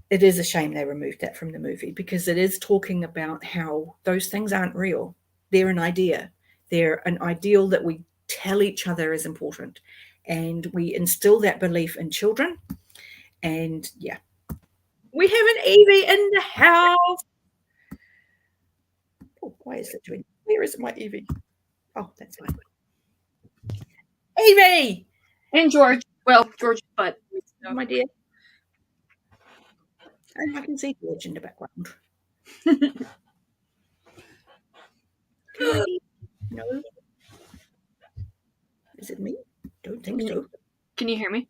It is a shame they removed that from the movie, because it is talking about how those things aren't real. They're an idea. They're an ideal that we tell each other is important. And we instill that belief in children. And yeah. We have an Evie in the house. Oh, why is it doing? Where is my Evie? Oh, that's fine. Evie! And George. Well, George, but my dear. And I can see George in the background. No. Is it me? Don't think so. Can you hear me?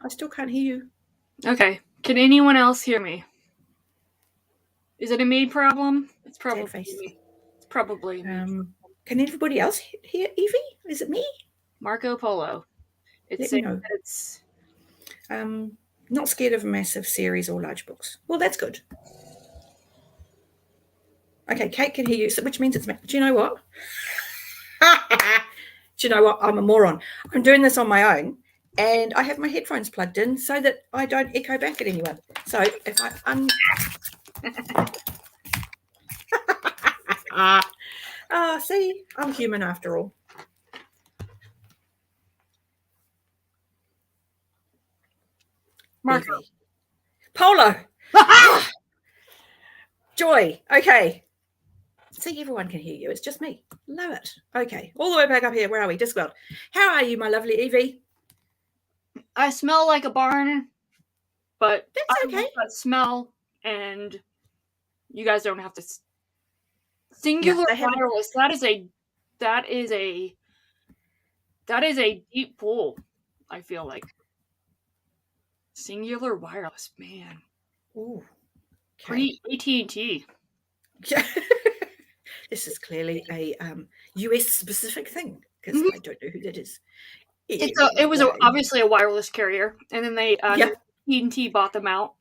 I still can't hear you. Okay. Can anyone else hear me? Is it a me problem? It's probably me. It's probably me. Can everybody else hear Evie? Is it me? Marco Polo. It's not scared of massive series or large books. Well, that's good. Okay, Kate can hear you, which means it's me. Do you know what? Do you know what? I'm a moron. I'm doing this on my own, and I have my headphones plugged in so that I don't echo back at anyone. So if I see, I'm human after all. Marco. Polo. Joy. Okay. See, everyone can hear you. It's just me. Love it. Okay. All the way back up here. Where are we? Discworld. How are you, my lovely Evie? I smell like a barn. but That's I okay. love that smell, and you guys don't have to. Singular wireless. That is a deep pull. I feel like Singular wireless, man. Ooh. Pre AT&T. Yeah. This is clearly a US specific thing because I don't know who that is. It was obviously a wireless carrier, and then they AT&T bought them out.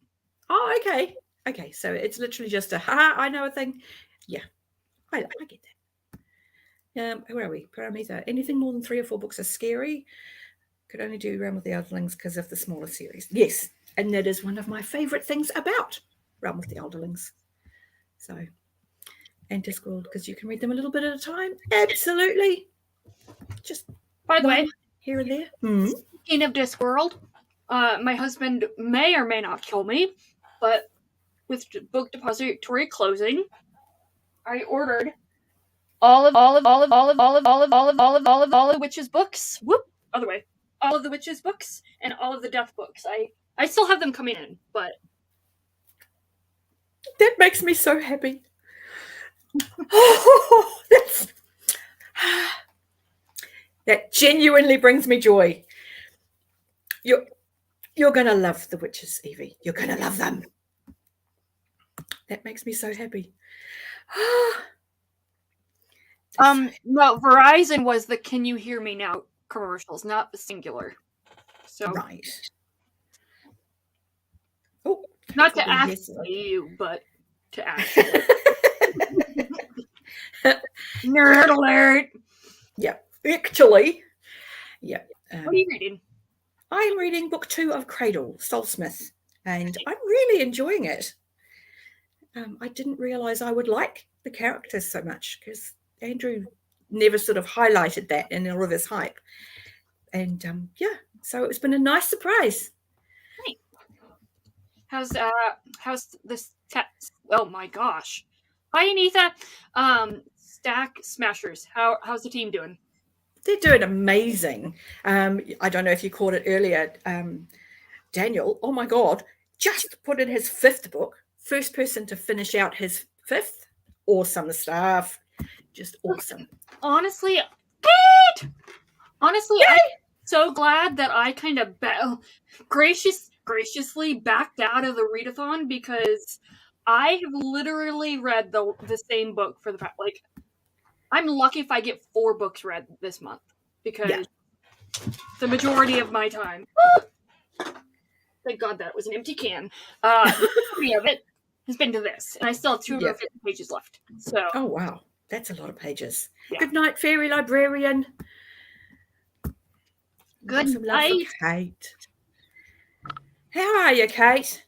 Oh, okay. Okay, so it's literally just a I know a thing. Yeah, I get that. Where are we? Parameter. Anything more than 3 or 4 books are scary. Could only do Realm of the Elderlings because of the smaller series. Yes, and that is one of my favourite things about Realm of the Elderlings. So, and Discworld, because you can read them a little bit at a time. Absolutely. Just by the way, here and there. Speaking of Discworld, my husband may or may not kill me, but with book depository closing, I ordered all of the witches books. Whoop, other way. All of the witches books and all of the death books. I still have them coming in, but that makes me so happy. Oh, that genuinely brings me joy. You're gonna love the witches, Evie. You're gonna love them. That makes me so happy. No, Verizon was the "Can you hear me now" commercials, not the Singular. So right. Oh, not to ask you, but to ask you. Nerd alert. Yeah, actually. Yeah. What are you reading? I'm reading book 2 of Cradle, Soulsmith, and I'm really enjoying it. I didn't realise I would like the characters so much because Andrew never sort of highlighted that in all of his hype. And so it's been a nice surprise. Hey. How's this oh my gosh. Hi Anitha. Stack Smashers. How's the team doing? They're doing amazing. I don't know if you caught it earlier. Daniel, oh my God, just put in his 5th book. First person to finish out his 5th. Awesome stuff. Just awesome. Honestly, I'm so glad that I kind of graciously backed out of the readathon because I have literally read the same book for the past, I'm lucky if I get 4 books read this month because the majority of my time, thank God that was an empty can, the majority of it has been to this, and I still have 250 pages left. So, oh wow, that's a lot of pages. Yeah. Good night, fairy librarian. Good night, Kate. How are you, Kate?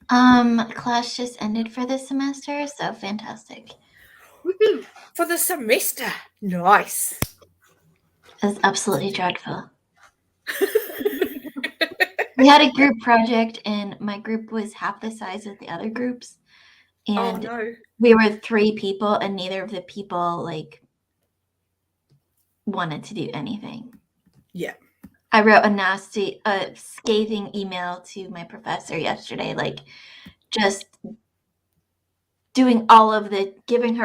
Class just ended for this semester, so fantastic. Woo-hoo. For the semester, nice. It was absolutely dreadful. We had a group project, and my group was half the size of the other groups, and we were 3 people, and neither of the people wanted to do anything. Yeah. I wrote a scathing email to my professor yesterday, just giving her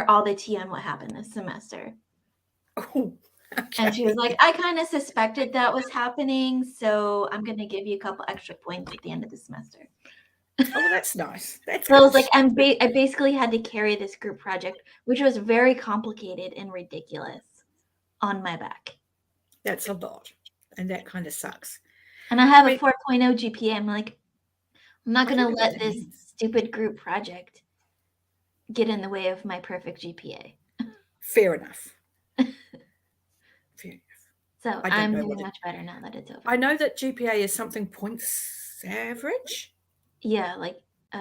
all the tea on what happened this semester. Oh, okay. And she was like, I kind of suspected that was happening, so I'm going to give you a couple extra points at the end of the semester. Oh, that's nice. That's so I was like, I basically had to carry this group project, which was very complicated and ridiculous, on my back. That's a lot. And that kind of sucks. And I have a 4.0 GPA. I'm like, I'm not going to let this stupid group project get in the way of my perfect GPA. Fair enough. Fair enough. So I'm doing much better now that it's over. I know that GPA is something points average. Yeah,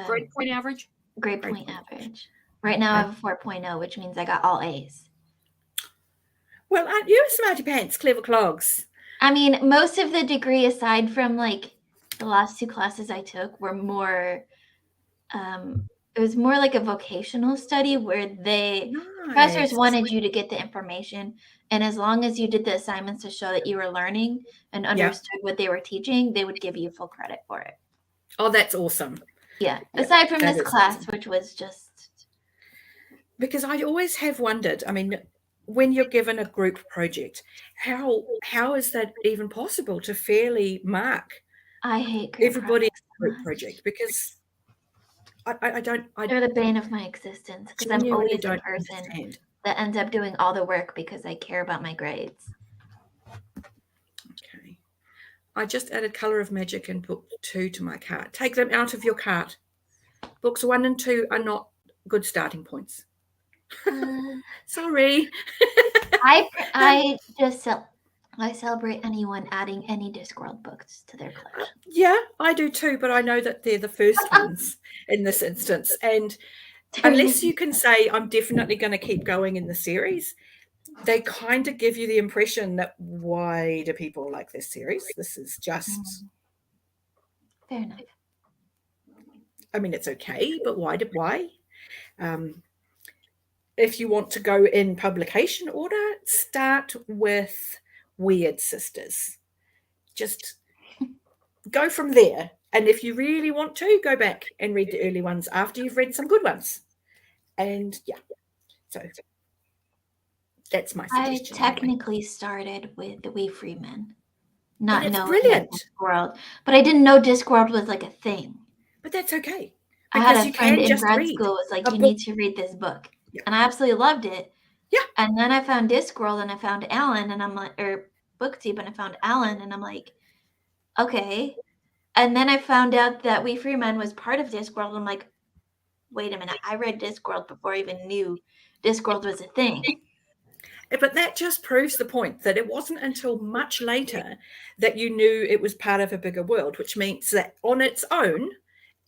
grade point average. Grade point average. Right now I have a 4.0, which means I got all A's. Well, aren't you a smarty pants, clever clogs? I mean, most of the degree, aside from the last 2 classes I took, were more. It was more like a vocational study where professors wanted you to get the information, and as long as you did the assignments to show that you were learning and understood what they were teaching, they would give you full credit for it. Oh, that's awesome. Yeah, aside from that this is class, awesome. which was just... Because I always have wondered, I mean, when you're given a group project, how is that even possible to fairly mark I hate group everybody's projects so group much. project? Because I don't. They're the bane of my existence, because I'm genuinely always the don't person understand. that ends up doing all the work because I care about my grades. Okay. I just added Colour of Magic and book 2 to my cart. Take them out of your cart. Books 1 and 2 are not good starting points. Sorry. I celebrate anyone adding any Discworld books to their collection. Yeah, I do too, but I know that they're the first ones in this instance. And unless you can say, I'm definitely going to keep going in the series, they kind of give you the impression that, why do people like this series? This is just... Fair enough. I mean, it's okay, but why? If you want to go in publication order, start with Weird Sisters. Just go from there. And if you really want to, go back and read the early ones after you've read some good ones. And yeah, so that's my suggestion. I technically started with the We Free Men, not it's knowing brilliant. Discworld, but I didn't know Discworld was like a thing. But that's okay. I had a friend in grad school was like, you need to read this book. Yeah. And I absolutely loved it. Yeah. And then I found Discworld and I found Alan and I'm like, or BookTube, and I found Alan and I'm like, okay. And then I found out that We Free Men was part of Discworld. And I'm like, wait a minute, I read Discworld before I even knew Discworld was a thing. But that just proves the point that it wasn't until much later that you knew it was part of a bigger world, which means that on its own,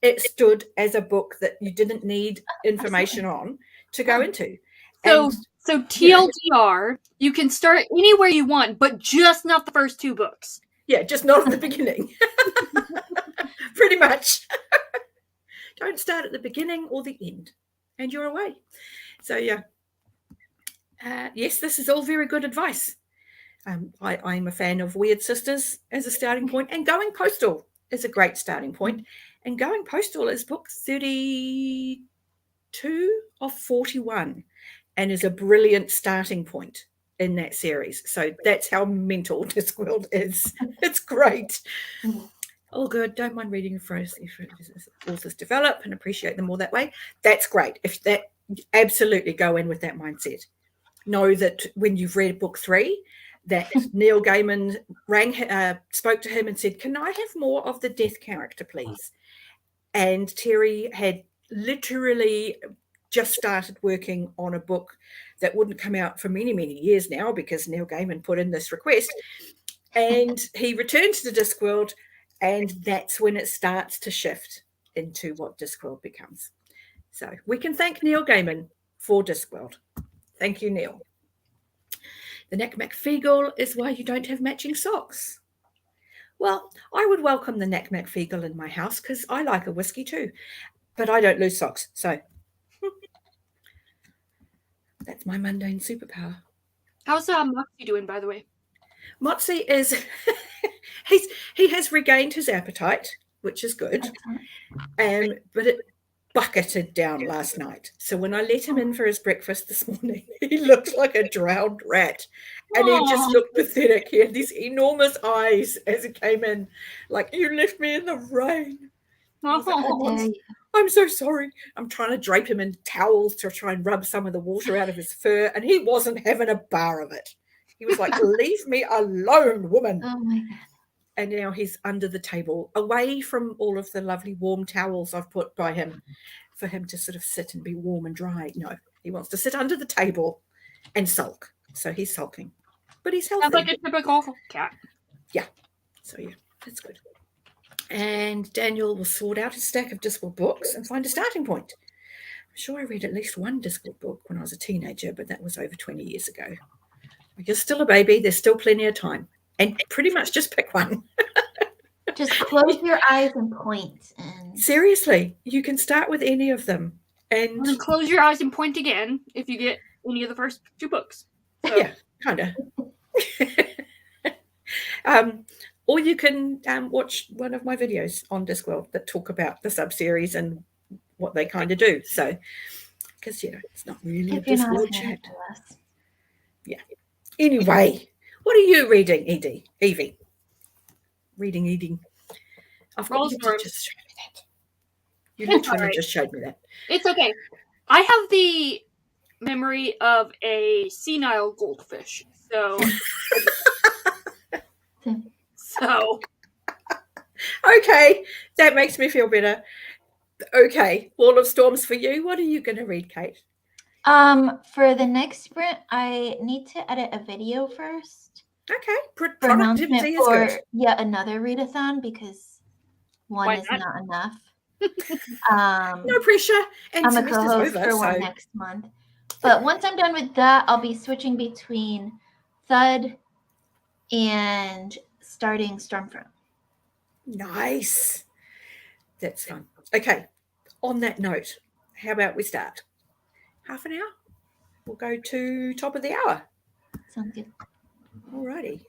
it stood as a book that you didn't need information on to go into. So TLDR, you can start anywhere you want, but just not the first 2 books. Yeah, just not at the beginning. Pretty much. Don't start at the beginning or the end, and you're away. So yeah. Yes, this is all very good advice. I'm a fan of Weird Sisters as a starting point, and Going Postal is a great starting point. And Going Postal is book 32 of 41 and is a brilliant starting point in that series. So that's how mental Discworld is. It's great. All good. Don't mind reading for authors develop and appreciate them all that way. That's great. If that, absolutely go in with that mindset. Know that when you've read book 3, that Neil Gaiman spoke to him and said, can I have more of the death character, please? And Terry had literally just started working on a book that wouldn't come out for many, many years now because Neil Gaiman put in this request. And he returned to the Discworld, and that's when it starts to shift into what Discworld becomes. So we can thank Neil Gaiman for Discworld. Thank you, Neil. The Knack McFeagle is why you don't have matching socks. Well, I would welcome the Knack McFeagle in my house because I like a whiskey too, but I don't lose socks. So that's my mundane superpower. How's Moxie doing, by the way? Moxie is he has regained his appetite, which is good, but it bucketed down last night. So when I let him in for his breakfast this morning, he looked like a drowned rat, and he just looked pathetic. He had these enormous eyes as he came in, like, you left me in the rain. I'm so sorry. I'm trying to drape him in towels to try and rub some of the water out of his fur, and he wasn't having a bar of it. He was like, leave me alone, woman. Oh my God. And now he's under the table, away from all of the lovely warm towels I've put by him for him to sort of sit and be warm and dry. No, he wants to sit under the table and sulk. So he's sulking, but he's healthy. Sounds like a typical cat. Yeah. So yeah, that's good. And Daniel will sort out his stack of Discworld books and find a starting point. I'm sure I read at least one Discworld book when I was a teenager, but that was over 20 years ago. You're still a baby. There's still plenty of time. And pretty much just pick one. Just close your eyes and point. And... Seriously, you can start with any of them. And close your eyes and point again if you get any of the first 2 books. So. Yeah, kind of. or you can watch one of my videos on Discworld that talk about the sub-series and what they kind of do. So, because, it's not really if a you're not a Discworld fan chat. of us. Yeah. Anyway, what are you reading, Evie? Reading. I've got you to just show me that. You literally just showed me that. It's okay. I have the memory of a senile goldfish. So Okay, that makes me feel better. Okay, Wall of Storms for you. What are you going to read, Kate? For the next sprint, I need to edit a video first. Okay, for productivity is good. Yet another readathon because one is not enough. No pressure. And I'm a co-host for one next month. But once I'm done with that, I'll be switching between Thud and starting Stormfront. Nice. That's fun. Okay, on that note, how about we start? Half an hour? We'll go to top of the hour. Sounds good. Alrighty.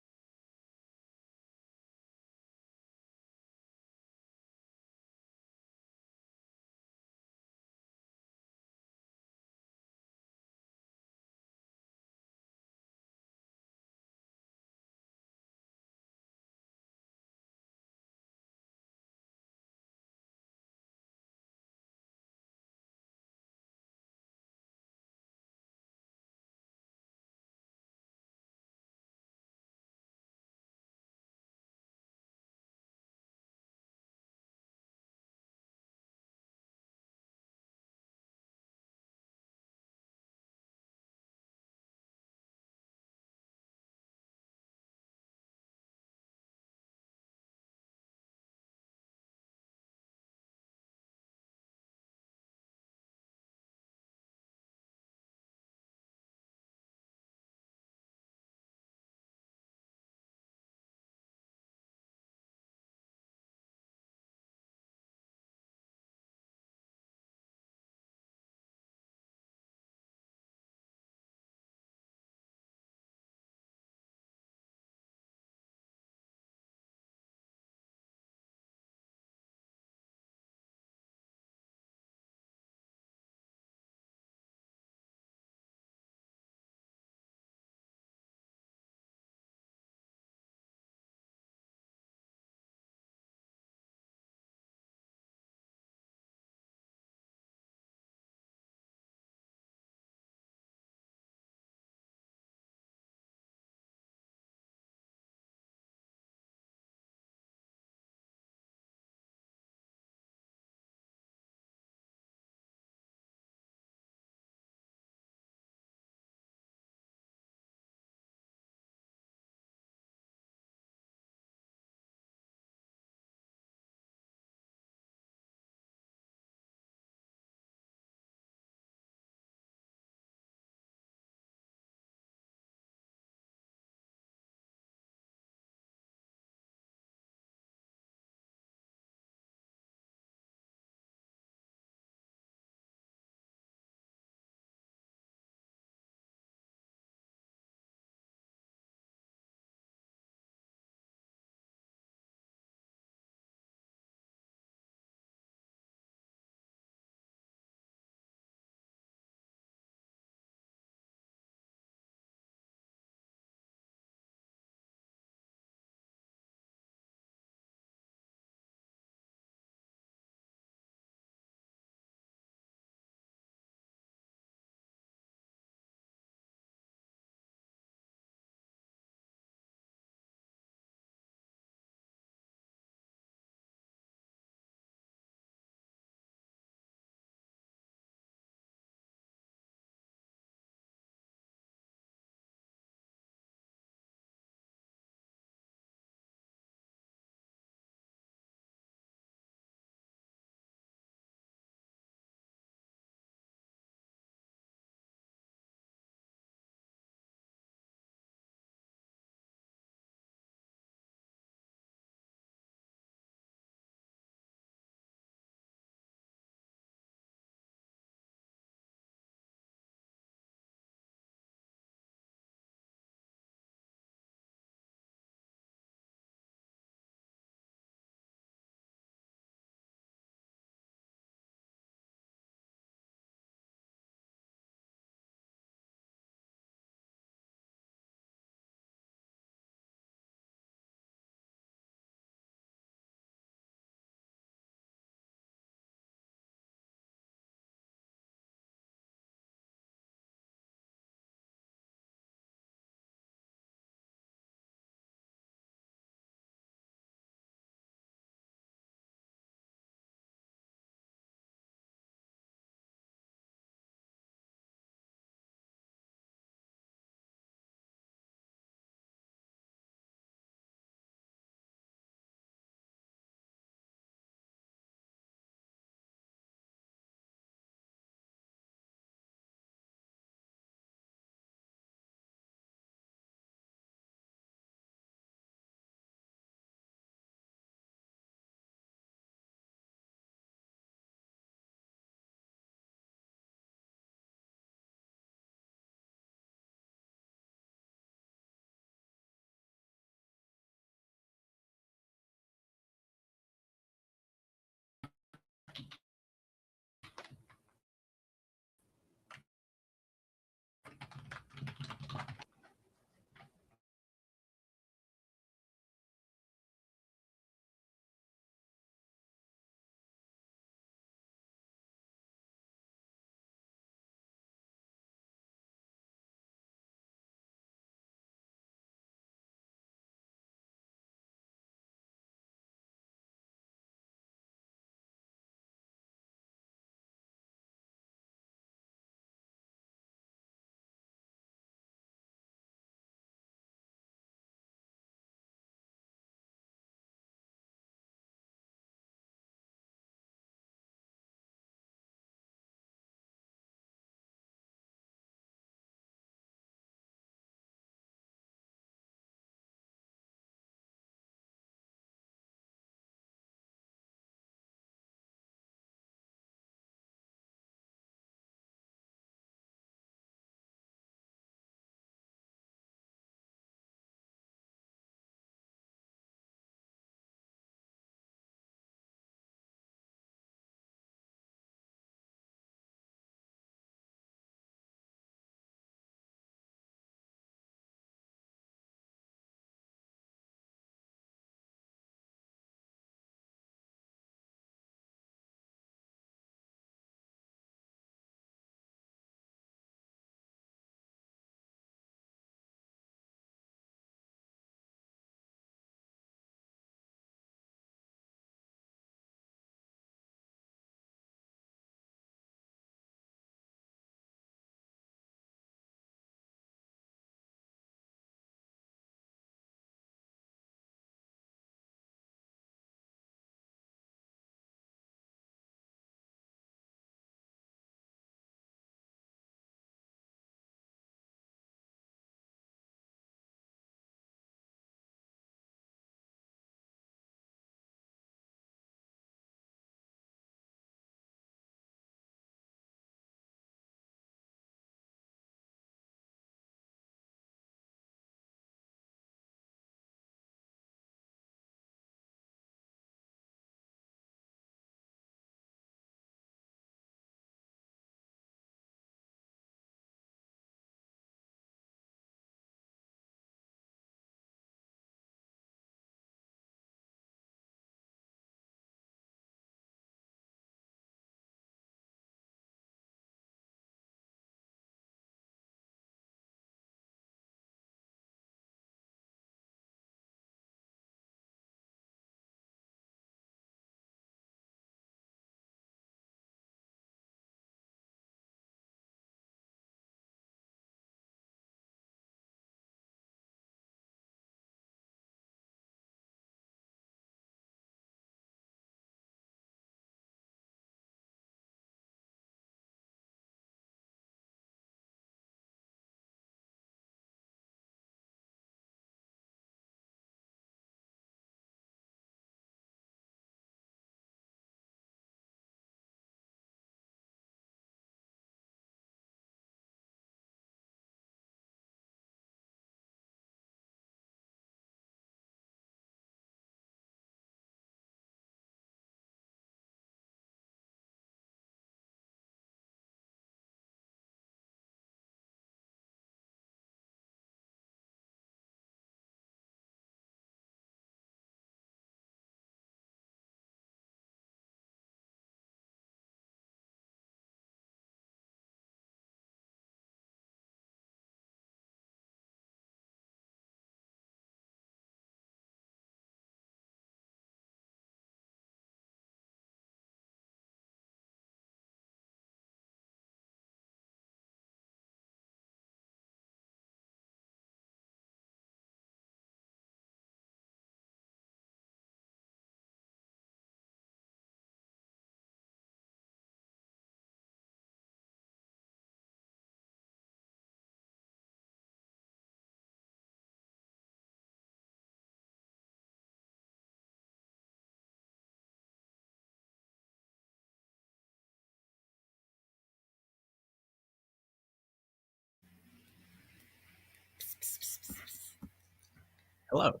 Hello.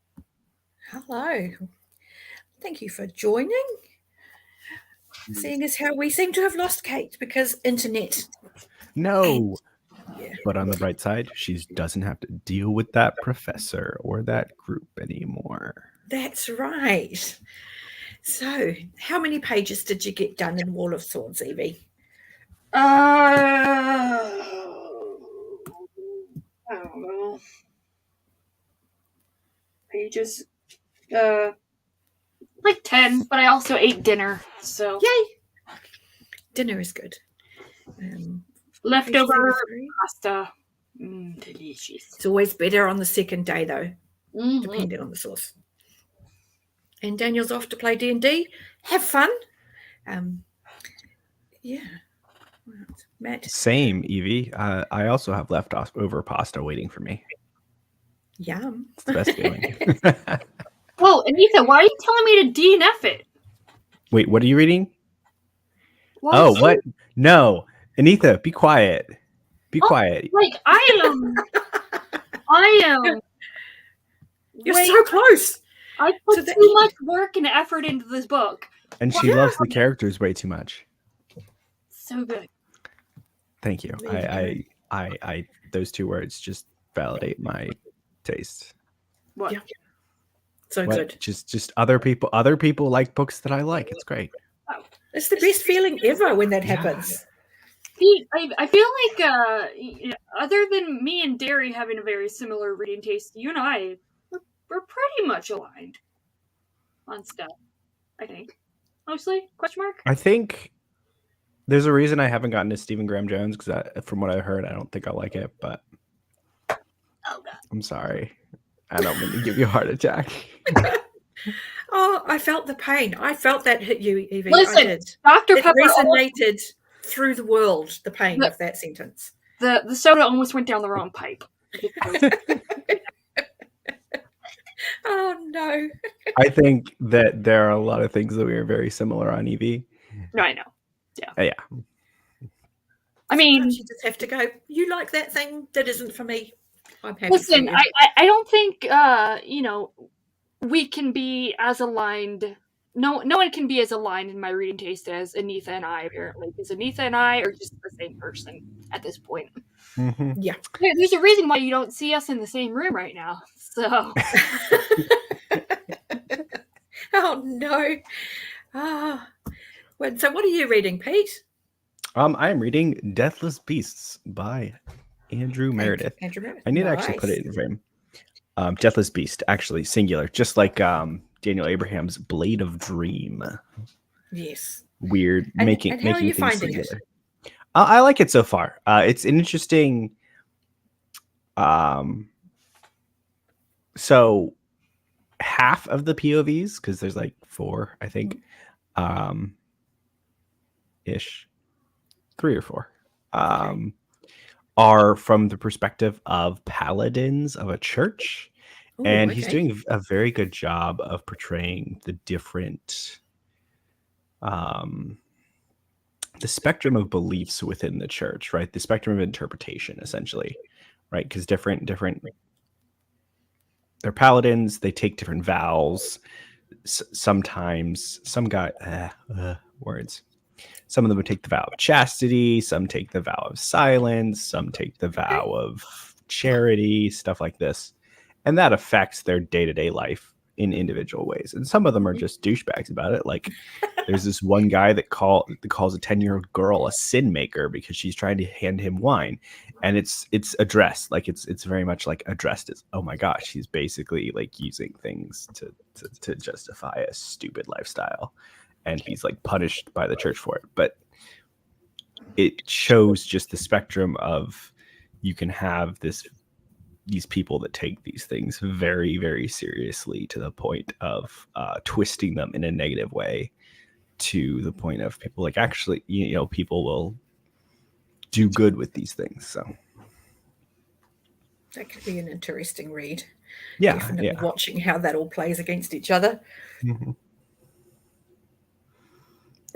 Hello. Thank you for joining. seeing as how we seem to have lost Kate because internet. No. Yeah. But on the bright side, she doesn't have to deal with that professor or that group anymore. That's right. So, how many pages did you get done in Wall of Swords, Evie? I don't know. Pages, like 10, but I also ate dinner, so. Yay! Dinner is good. Leftover pasta. Delicious. It's always better on the second day, though, depending on the sauce. And Daniel's off to play D&D. Have fun. Yeah. Matt? Same, Evie. I also have leftover pasta waiting for me. Yum. It's the best feeling. Whoa, Anita, why are you telling me to DNF it? Wait, what are you reading? What? No. Anita, be quiet. Be quiet. Like, I am. You're so close. I put too much work and effort into this book. And she loves the characters way too much. So good. Thank you. I those two words just validate my taste. What? Yeah. So good. Just other people like books that I like. It's great. It's the best feeling ever when that happens. See, I feel like other than me and Derry having a very similar reading taste, you and I, we're pretty much aligned on stuff, I think. Mostly? Question mark? I think there's a reason I haven't gotten to Stephen Graham Jones, because from what I heard, I don't think I'll like it, but I'm sorry. I don't mean to give you a heart attack. Oh, I felt the pain. I felt that hit you, Evie. Listen, I did. Dr. It Pepper resonated through the world, the pain of that sentence. The soda almost went down the wrong pipe. Oh, no. I think that there are a lot of things that we are very similar on, Evie. No, I know. Yeah. Yeah. I mean, sometimes you just have to go, you like that thing? That isn't for me. I'm happy listen, for you. I don't think, we can be as aligned. No one can be as aligned in my reading taste as Anita and I, apparently, because Anita and I are just the same person at this point. Mm-hmm. Yeah. There's a reason why you don't see us in the same room right now. So. Oh, no. So what are you reading, Pete? I am reading Deathless Beasts by Andrew Meredith. Andrew Meredith. I need to actually put it in frame. Deathless Beast, actually singular, just like Daniel Abraham's Blade of Dream. Yes. Weird, making how are you things finding singular. it? I like it so far. It's an interesting. So half of the POVs, because there's like 4, I think, ish, 3 or 4, are from the perspective of paladins of a church. Ooh, and he's doing a very good job of portraying the different, the spectrum of beliefs within the church, right? The spectrum of interpretation, essentially, right? Because different, they're paladins. They take different vows. Sometimes some guy, words. Some of them would take the vow of chastity. Some take the vow of silence. Some take the vow of charity, stuff like this. And that affects their day-to-day life in individual ways. And some of them are just douchebags about it. Like there's this one guy that calls a 10-year-old girl a sin maker because she's trying to hand him wine. And it's addressed, like it's very much like addressed as, oh my gosh, he's basically like using things to justify a stupid lifestyle. And he's like punished by the church for it. But it shows just the spectrum of, you can have these people that take these things very, very seriously to the point of twisting them in a negative way, to the point of people like actually, people will do good with these things. So that could be an interesting read. Yeah. Definitely watching how that all plays against each other. Mm-hmm.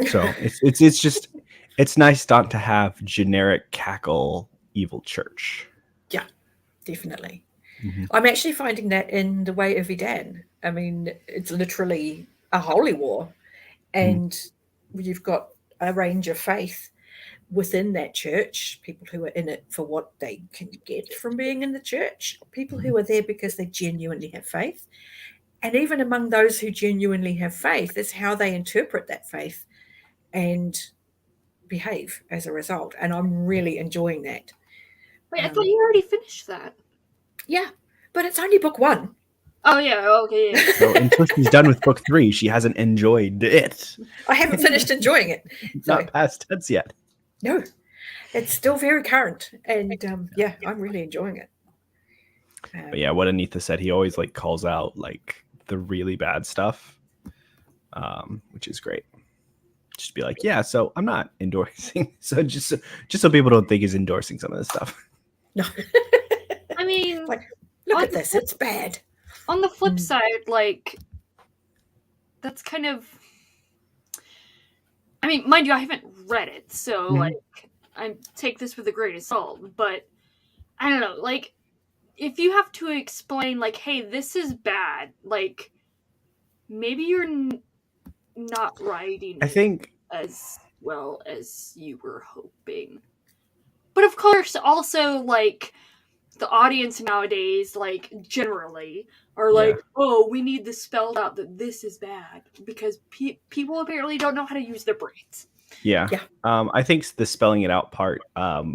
So it's nice not to have generic cackle evil church. Yeah, definitely. Mm-hmm. I'm actually finding that in The Way of Idan. I mean, it's literally a holy war, and you've got a range of faith within that church, people who are in it for what they can get from being in the church, people who are there because they genuinely have faith. And even among those who genuinely have faith, it's how they interpret that faith and behave as a result. And I'm really enjoying that. Wait, I thought you already finished that. Yeah, but it's only book 1. Oh, yeah, okay. Yeah. So until she's done with book 3, she hasn't enjoyed it. I haven't finished enjoying it. So, not past tense yet. No, it's still very current. And yeah, I'm really enjoying it. But yeah, what Anitha said, he always like calls out like the really bad stuff, which is great. Just be like, yeah, so I'm not endorsing. So just so people don't think he's endorsing some of this stuff. No. I mean, like, look at this, it's bad. On the flip side, like, that's kind of, I mean, mind you, I haven't read it, so like, I take this with a grain of salt, but I don't know, like, if you have to explain, like, hey, this is bad, like, maybe you're not writing I think as well as you were hoping. But of course, also, like, the audience nowadays, like, generally, are like, oh, we need this spelled out that this is bad, because people apparently don't know how to use their brains. Yeah. I think the spelling it out part,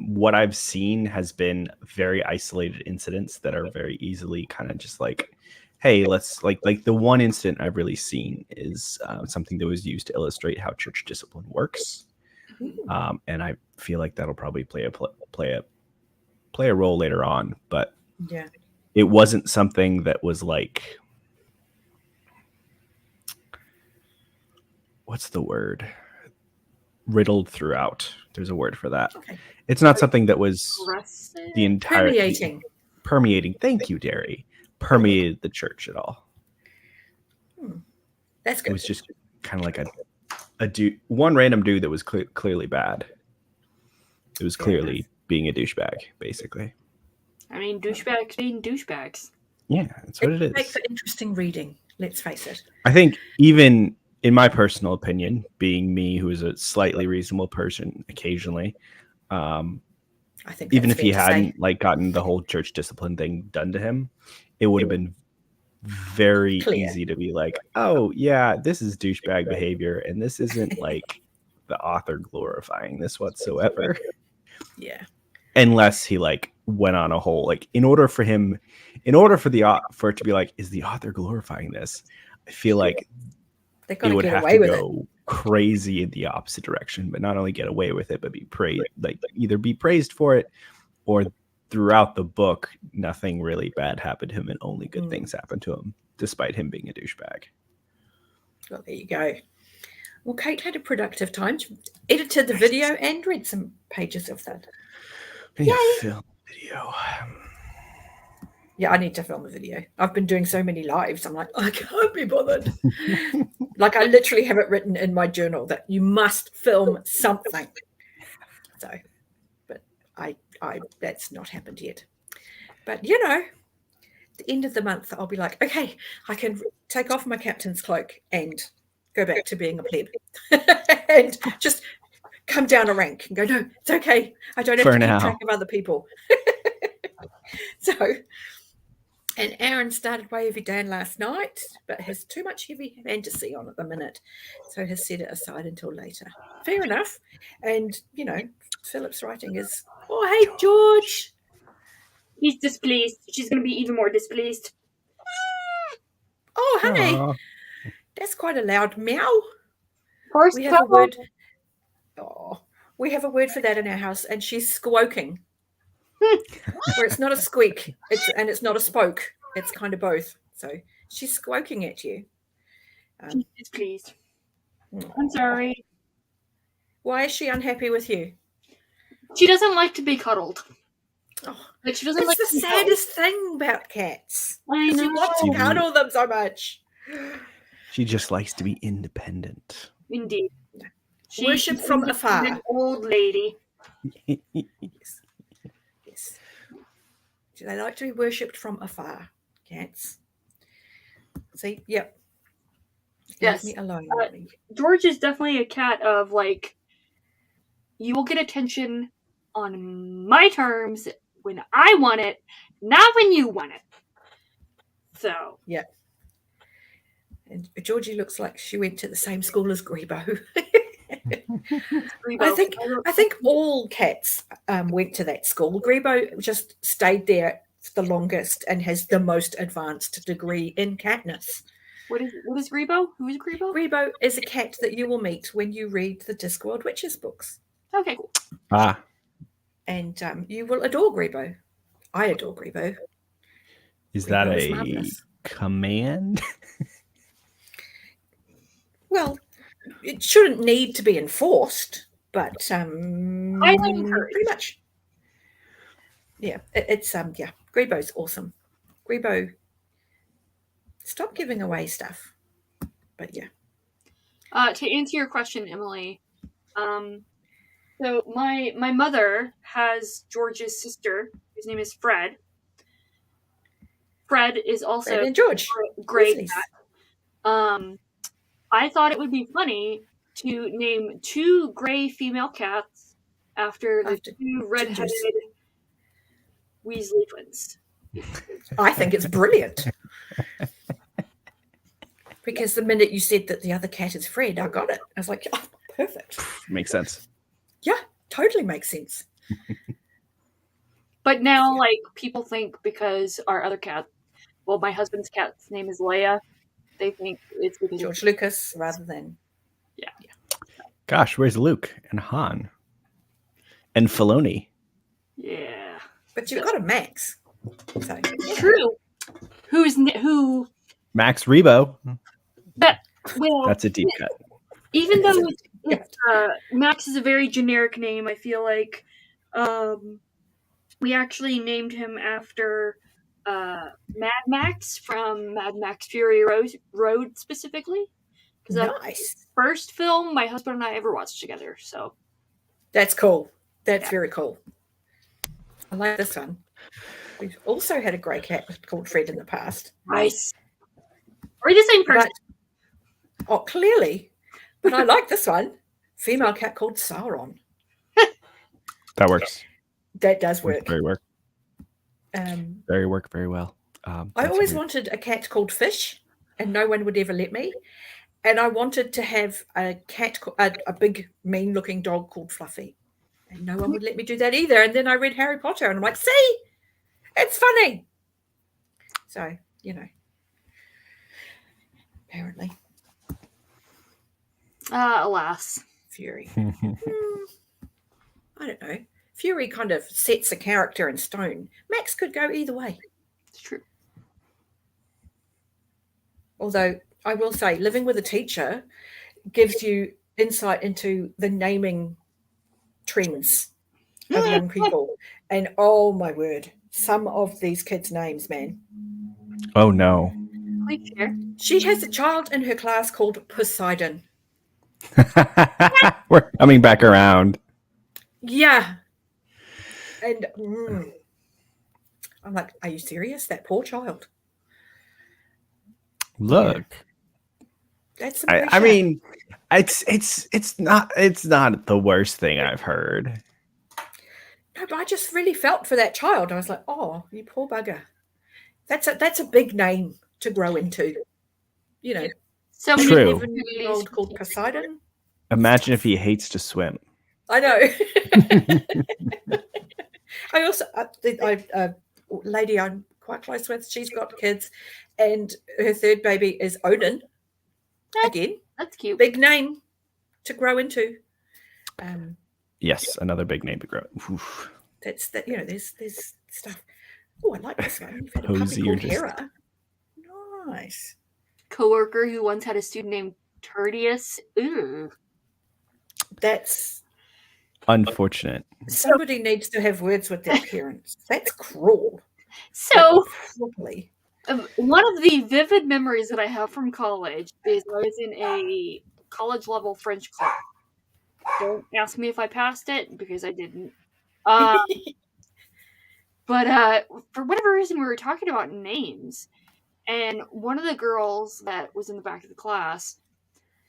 what I've seen has been very isolated incidents that are very easily kind of just like, hey, let's like the one incident I've really seen is something that was used to illustrate how church discipline works. And I feel like that'll probably play a role later on, but yeah, it wasn't something that was like, what's the word? Riddled throughout. There's a word for that. Okay. It's not something that was the entire permeating. Thank you, Derry. Permeated the church at all. That's good. It was just kind of like a dude, one random dude that was clearly bad. It was clearly being a douchebag, basically. I mean, douchebags being douchebags. Yeah, that's what it is. Makes for interesting reading. Let's face it. I think even in my personal opinion, being me, who is a slightly reasonable person occasionally, I think even if he hadn't like gotten the whole church discipline thing done to him, it would have been very easy to be like, oh yeah, this is douchebag behavior, and this isn't like the author glorifying this whatsoever. Yeah. Unless he like went on a whole like in order for it to be like, is the author glorifying this? I feel like it would have to go crazy in the opposite direction, but not only get away with it, but be praised, like either be praised for it, or throughout the book, nothing really bad happened to him and only good things happened to him, despite him being a douchebag. Well, there you go. Well, Kate had a productive time. She edited the video and read some pages of that. Yeah, film video. Yeah, I need to film a video. I've been doing so many lives. I'm like, I can't be bothered. Like, I literally have it written in my journal that you must film something. So, but I that's not happened yet. But, you know, at the end of the month, I'll be like, okay, I can take off my captain's cloak and go back to being a pleb. And just come down a rank and go, no, it's okay. I don't have to keep track of other people. So, and Aaron started Way of Your Dan last night, but has too much heavy fantasy on at the minute. So has set it aside until later. Fair enough. And, you know, Philip's writing is, oh, hey, George. He's displeased. She's going to be even more displeased. Oh, honey. Aww. That's quite a loud meow. First we have a word. Oh, we have a word for that in our house, and she's squoking. Where it's not a squeak, it's not a spoke. It's kind of both. So she's squoking at you. She's displeased. I'm sorry. Why is she unhappy with you? She doesn't like to be cuddled. Oh, like she doesn't. It's like the saddest thing about cats. I know. She wants to cuddle them so much. She just likes to be independent. Indeed. Worship from afar. An old lady. Yes. Yes. They like to be worshipped from afar, cats. See, yep. Yes. Leave me alone, Uh, Molly. George is definitely a cat of like, you will get attention on my terms when I want it, not when you want it. So Yeah. And Georgie looks like she went to the same school as Grebo. Grebo. I think all cats went to that school. Grebo just stayed there the longest and has the most advanced degree in catness. What is Grebo? Who is Grebo? Grebo is a cat that you will meet when you read the Discworld Witches books. Okay, cool. And you will adore Grebo. I adore Grebo. Is Grebo that is a marvelous. command? Well, it shouldn't need to be enforced, but Highly encouraged. pretty much. Yeah, it's yeah. Grebo's awesome. Grebo, stop giving away stuff. But yeah. To answer your question, Emily, so my mother has George's sister, whose name is Fred. Fred is also Fred and George. a gray Grizzlies. cat. I thought it would be funny to name 2 gray female cats after the 2 redheaded Weasley twins. I think it's brilliant. Because the minute you said that the other cat is Fred, I got it. I was like, oh, perfect. Makes sense. Yeah, totally makes sense. But now, like, people think because our other cat, well, my husband's cat's name is Leia, they think it's because George Lucas rather than... Yeah. Gosh, where's Luke and Han? And Filoni? Yeah. But you've got a Max. So, yeah. True. Who? Max Rebo. Well, that's a deep cut. Even though it's Max is a very generic name, I feel like we actually named him after Mad Max from Mad Max Fury Road specifically. Because nice. The first film my husband and I ever watched together. So that's cool. That's very cool. I like this one. We've also had a grey cat called Fred in the past. Nice. Are the same person? Clearly. But I like this one. Female cat called Sauron. That works. That does work. Very well. I always wanted a cat called Fish, and no one would ever let me. And I wanted to have a cat, a big, mean-looking dog called Fluffy. And no one would let me do that either. And then I read Harry Potter, and I'm like, see? It's funny. So, apparently. Alas. Fury. I don't know. Fury kind of sets a character in stone. Max could go either way. It's true. Although I will say, living with a teacher gives you insight into the naming trends of young people. And oh my word, some of these kids' names, man. Oh no. Please share. She has a child in her class called Poseidon. We're coming back around. Yeah. And I'm like, are you serious? That poor child. Look. Yeah. That's I mean, it's not the worst thing I've heard. No, but I just really felt for that child. I was like, oh, you poor bugger. That's a big name to grow into. So true. 11-year-old called Poseidon. Imagine if he hates to swim. I know. I also, a lady I'm quite close with, she's got kids, and her third baby is Odin. Again, that's cute. Big name to grow into. Yes, another big name to grow. Oof. That's that. There's stuff. Oh, I like this one. You've had a Posey puppy or called just- Hera. Nice. Coworker who once had a student named Tertius. Ooh. That's unfortunate. Somebody needs to have words with their parents. That's cruel. So, probably. One of the vivid memories that I have from college is I was in a college level French class. Don't ask me if I passed it because I didn't. But for whatever reason, we were talking about names, and one of the girls that was in the back of the class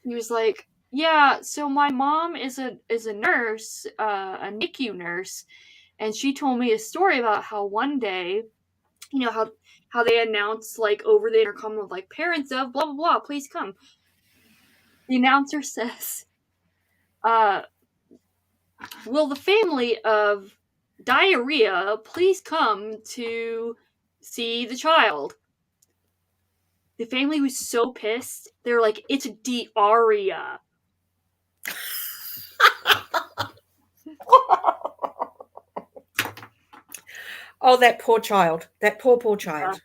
He was like, yeah, so my mom is a nurse, a NICU nurse, and she told me a story about how one day, you know, how they announced like over the intercom of like, parents of blah blah blah, please come. The announcer says, will the family of diarrhea please come to see the child? The family was so pissed. They're like, it's diarrhea. Oh, that poor child. That poor child.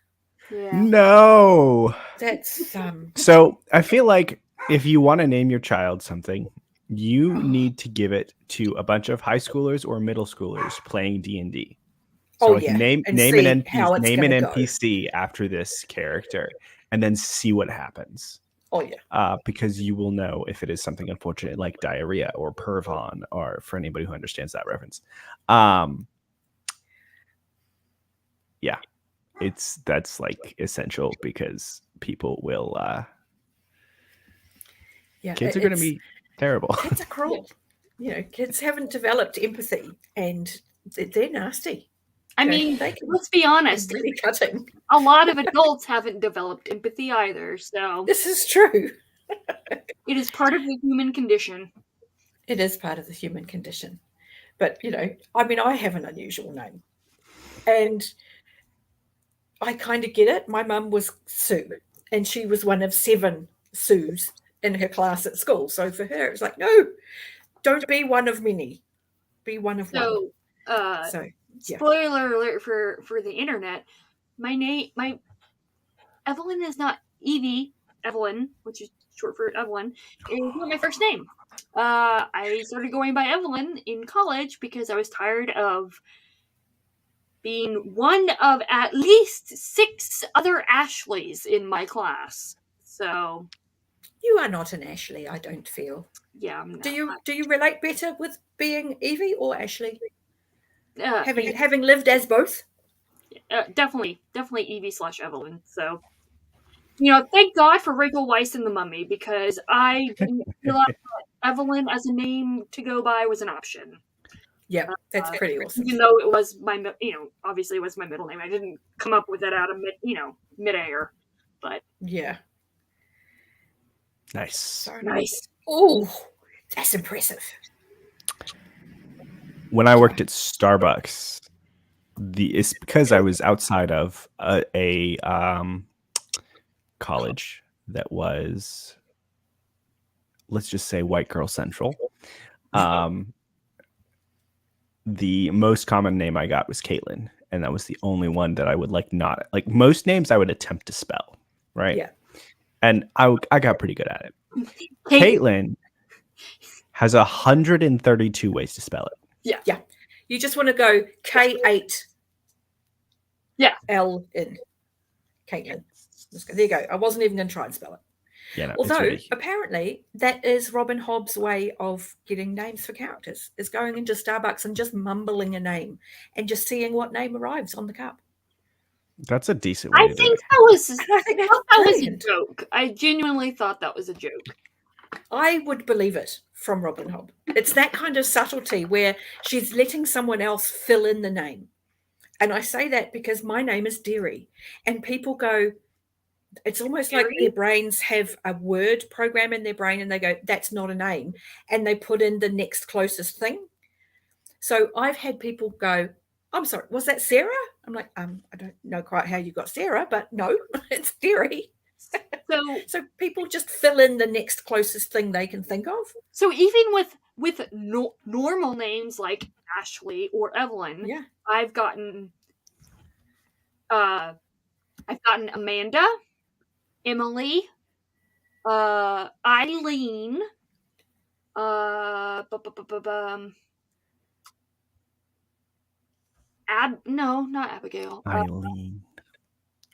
Yeah. No. That's So I feel like if you want to name your child something, you need to give it to a bunch of high schoolers or middle schoolers playing D&D. So like name an NPC after this character and then see what happens. Oh yeah. Because you will know if it is something unfortunate like diarrhea or pervon, or for anybody who understands that reference. Yeah. That's like essential because people will kids are going to be terrible. Kids are cruel. You know, kids haven't developed empathy and they're nasty. I mean, let's be honest. Really cutting. A lot of adults haven't developed empathy either, so this is true. It is part of the human condition. It is part of the human condition. But, you know, I mean, I have an unusual name. And I kind of get it. My mum was Sue, and she was one of 7 Sues in her class at school. So for her, it was like, no, don't be one of many. Be one of one. So, yeah. Spoiler alert for the internet. My Evelyn is not Evie. Evelyn, which is short for Evelyn, is not my first name. I started going by Evelyn in college because I was tired of being one of at least 6 other Ashleys in my class. So you are not an Ashley, I don't feel. Yeah, I'm not. Do you relate better with being Evie or Ashley? Having lived as both? Definitely Evie/Evelyn. So, you know, thank God for Rachel Weisz in The Mummy, because I didn't realize that Evelyn as a name to go by was an option. Yeah, that's pretty awesome. Even though it was obviously it was my middle name. I didn't come up with it out of mid-air, but yeah. Nice. So nice. Oh, that's impressive. When I worked at Starbucks, it's because I was outside of a college that was, let's just say, white girl central. The most common name I got was Caitlin, and that was the only one that I would not most names I would attempt to spell, right? Yeah. And I got pretty good at it. Caitlin has 132 ways to spell it. Yeah. Yeah. You just want to go K8. Yeah. L-N. Caitlin. There you go. I wasn't even going to try and spell it. Yeah, no, although really... apparently that is Robin Hobb's way of getting names for characters, is going into Starbucks and just mumbling a name and just seeing what name arrives on the cup. That's a decent way I to think do it. I think that was a joke. I genuinely thought that was a joke. I would believe it from Robin Hobb. It's that kind of subtlety where she's letting someone else fill in the name. And I say that because my name is Derry, and people go, it's almost like their brains have a word program in their brain and they go, that's not a name. And they put in the next closest thing. So I've had people go, I'm sorry, was that Sarah? I'm like, I don't know quite how you got Sarah, but no, it's Derry. So people just fill in the next closest thing they can think of. So even with normal names like Ashley or Evelyn, yeah, I've gotten Amanda, Emily, Eileen, no, not Abigail. Eileen.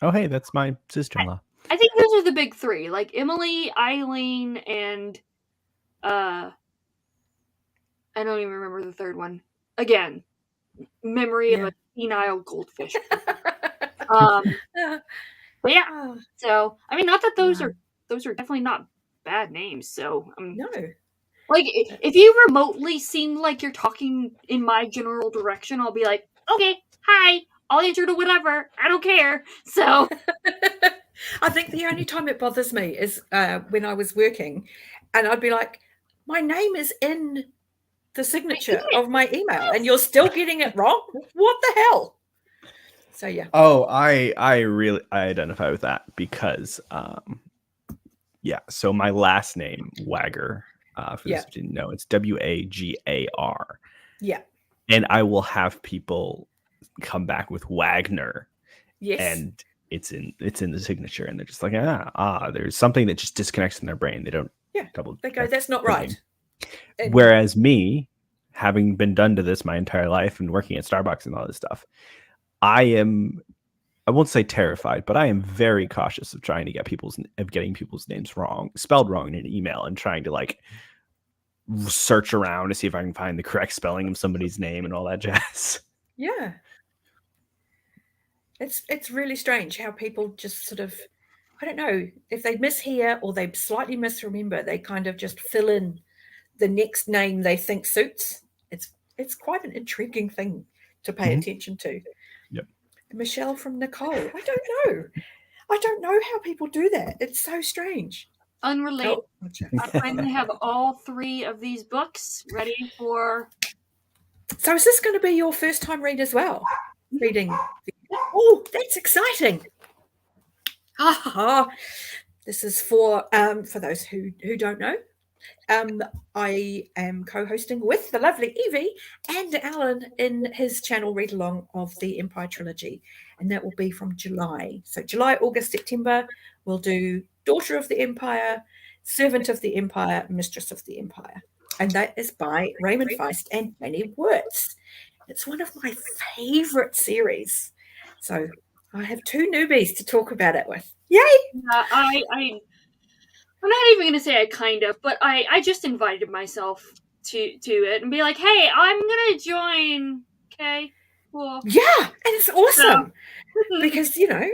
Oh, hey, that's my sister-in-law. I think those are the big 3, like Emily, Eileen, and I don't even remember the third one. Again, memory of a senile goldfish. But yeah, so I mean, not that those are definitely not bad names. So No. like if you remotely seem like you're talking in my general direction, I'll be like, okay, hi, I'll answer to whatever. I don't care. So I think the only time it bothers me is when I was working, and I'd be like, my name is in the signature of my email, and you're still getting it wrong. What the hell? So yeah. Oh, I really identify with that because yeah. So my last name Wagger. For those who didn't know, it's Wagar. Yeah. And I will have people come back with Wagner. Yes. And it's in the signature, and they're just like, there's something that just disconnects in their brain. They don't double. They go, that's not right. Whereas me, having been done to this my entire life and working at Starbucks and all this stuff, I won't say terrified, but I am very cautious of trying to getting people's names spelled wrong in an email, and trying to like search around to see if I can find the correct spelling of somebody's name and all that jazz. Yeah. It's really strange how people just sort of, I don't know, if they mishear or they slightly misremember, they kind of just fill in the next name they think suits. It's quite an intriguing thing to pay attention to. Yep. Michelle from Nicole. I don't know how people do that. It's so strange. Unrelated. Oh, gotcha. I finally have all 3 of these books ready for. So is this going to be your first time read as well? Reading. Oh, that's exciting. This is for those who don't know. I am co-hosting with the lovely Evie and Alan in his channel read along of the Empire trilogy, and that will be from July. So July, August, September, we'll do Daughter of the Empire, Servant of the Empire, Mistress of the Empire, and that is by Raymond Feist and Danny Wirtz. It's one of my favorite series. So I have 2 newbies to talk about it with. Yay! I'm not even going to say I kind of, but I just invited myself to it and be like, hey, I'm going to join. Okay, cool. Yeah, and it's awesome because, you know,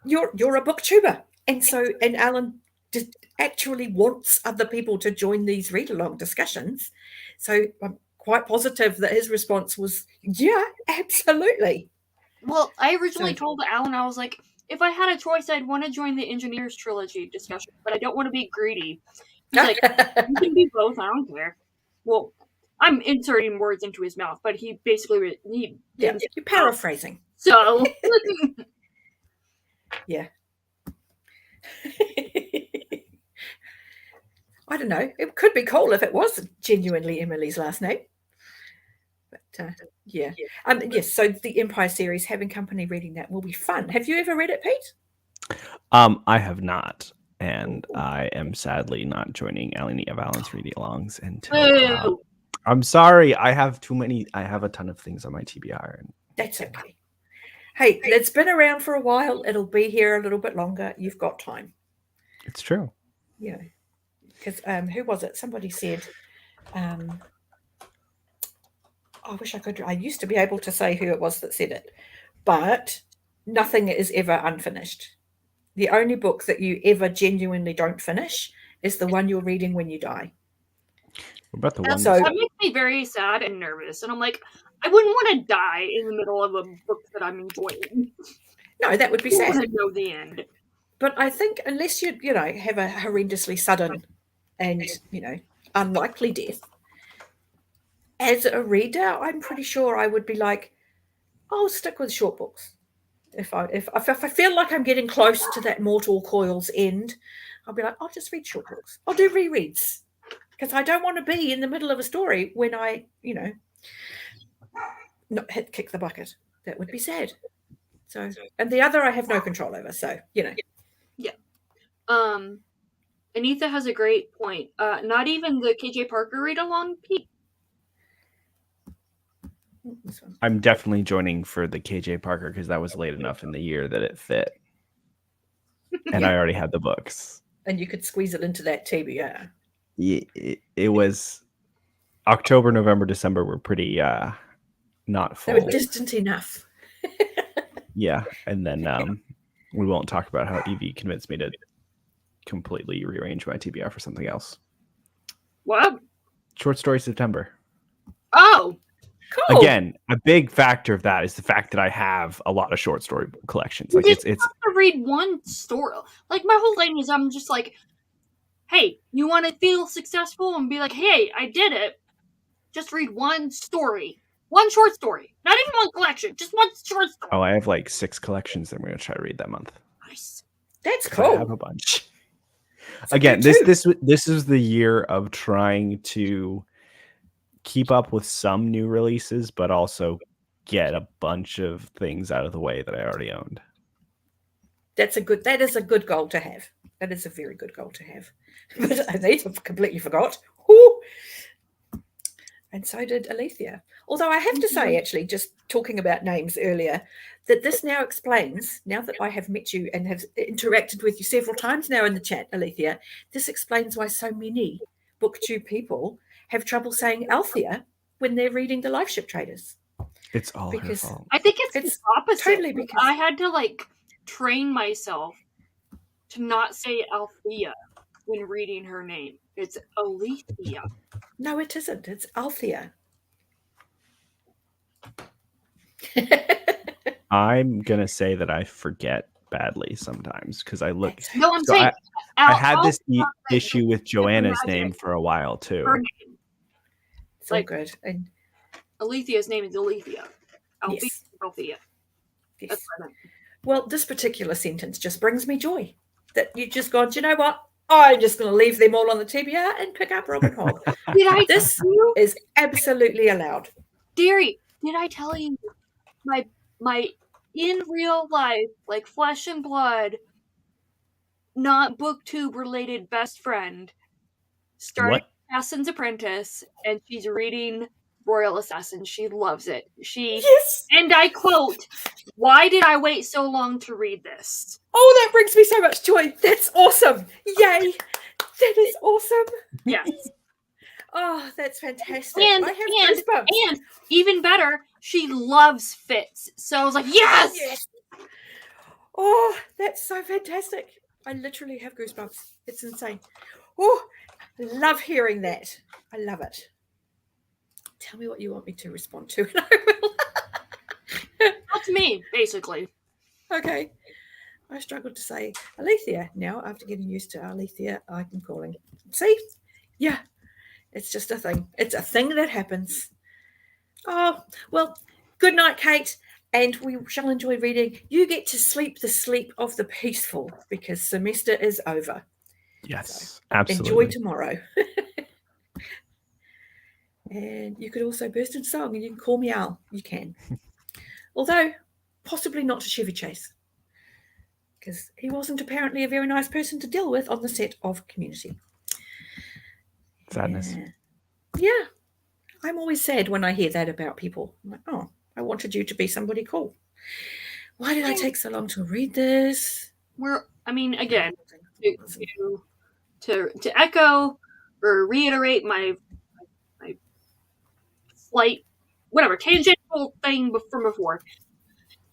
you're a booktuber. And Alan just actually wants other people to join these read-along discussions. So I'm quite positive that his response was, yeah, absolutely. Well, I originally told Alan, I was like, if I had a choice, I'd want to join the Engineers trilogy discussion, but I don't want to be greedy. He's like, you can be both, I don't care. Well, I'm inserting words into his mouth, but he basically you're paraphrasing. So yeah. I don't know. It could be cool if it was genuinely Emily's last name. But yeah. Yes, so the Empire series, having company reading that will be fun. Have you ever read it, Pete? I have not, and I am sadly not joining Alini of Alan's reading alongs until I'm sorry, I have a ton of things on my TBR. And that's okay. Hey, it's been around for a while. It'll be here a little bit longer. You've got time. It's true. Yeah. Because who was it? Somebody said, I wish I could. I used to be able to say who it was that said it, but nothing is ever unfinished. The only book that you ever genuinely don't finish is the one you're reading when you die. What about the one? That makes me very sad and nervous, and I'm like, I wouldn't want to die in the middle of a book that I'm enjoying. No, that would be sad. I want to know the end. But I think unless you have a horrendously sudden and unlikely death, as a reader, I'm pretty sure I would be like, I'll stick with short books. If I feel like I'm getting close to that mortal coil's end, I'll be like, I'll just read short books. I'll do rereads because I don't want to be in the middle of a story when I, not kick the bucket. That would be sad. So, and the other I have no control over. So, Yeah. Anita has a great point. Not even the KJ Parker read along, Pete. I'm definitely joining for the KJ Parker because that was late enough in the year that it fit. And I already had the books. And you could squeeze it into that TBR. It was October, November, December were pretty not full. They were distant enough. Yeah. And then we won't talk about how Evie convinced me to completely rearrange my TBR for something else. What? Short story September. Oh, Cool. Again, a big factor of that is the fact that I have a lot of short story collections. Like it's have to read one story. Like my whole thing is, I'm just like, hey, you want to feel successful and be like, hey, I did it. Just read one story, one short story, not even one collection, just one short story. Oh, I have like 6 collections that I'm going to try to read that month. Nice. That's 'Cause I have cool. a bunch. That's Again, good too. this is the year of trying to keep up with some new releases, but also get a bunch of things out of the way that I already owned. That is a good goal to have. That is a very good goal to have. But I completely forgot. Woo! And so did Alethea. Although I have to say, actually, just talking about names earlier, that this now explains, now that I have met you and have interacted with you several times now in the chat, Alethea, this explains why so many booktube people have trouble saying Althea when they're reading the Life Ship Traders. It's all her Because fault. I think it's the opposite. totally because I had to like train myself to not say Althea when reading her name. It's Alethea. no, it isn't. It's Althea. I'm gonna say that I forget badly sometimes because I look. No, I'm So saying I had this Althea, issue with Joanna's magic. name for a while too. Her name. It's all Like- good. And Alethea's name is Alethea. Althea. yes, Althea. yes. That's what I meant. Well, this particular sentence just brings me joy. That you just gone, do you know what? I'm just going to leave them all on the TBR and pick up Robin Hobb. Did I This tell you, is absolutely allowed. dearie? Did I tell you my in real life, like flesh and blood, not booktube related best friend started What? Assassin's Apprentice, and she's reading Royal Assassin. She loves it. Yes. And I quote, "Why did I wait so long to read this?" Oh, that brings me so much joy. That's awesome. Yay. That is awesome. Yes. Oh, that's fantastic. And- I have goosebumps. And even better, she loves Fitz. So I was like, yes! Yes. Oh, that's so fantastic. I literally have goosebumps. It's insane. Oh, I love hearing that. I love it. Tell me what you want me to respond to, and I will. That's me, basically. Okay. I struggled to say Alethea. Now, after getting used to Alethea, I can call him. See? Yeah. It's just a thing. It's a thing that happens. Oh, well, good night, Kate. And we shall enjoy reading. You get to sleep the sleep of the peaceful because semester is over. Yes, So, absolutely. enjoy tomorrow. And you could also burst into song and you can call me Al. You can. Although, possibly not to Chevy Chase. Because he wasn't apparently a very nice person to deal with on the set of Community. Sadness. Yeah. I'm always sad when I hear that about people. I'm like, oh, I wanted you to be somebody cool. Why did I take so long to read this? Again, to echo or reiterate my slight, whatever, tangential thing from before.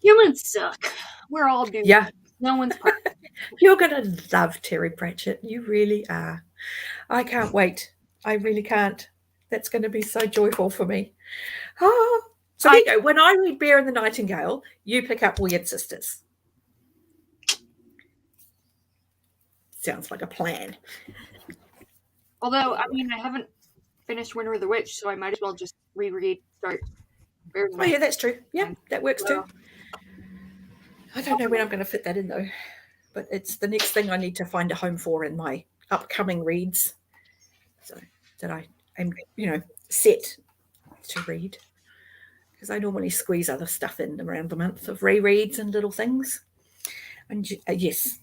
Humans suck. We're all doomed. Yeah. No one's perfect. You're going to love Terry Pratchett. You really are. I can't wait. I really can't. That's going to be so joyful for me. Oh. So there you go. When I read Bear and the Nightingale, you pick up Weird Sisters. Sounds like a plan. Although, I haven't finished Winter of the Witch, so I might as well just start. Oh, yeah, that's true. Yeah, that works too. I don't know when I'm going to fit that in, though. But it's the next thing I need to find a home for in my upcoming reads. So that I am, set to read. Because I normally squeeze other stuff in around the month of rereads and little things. And yes.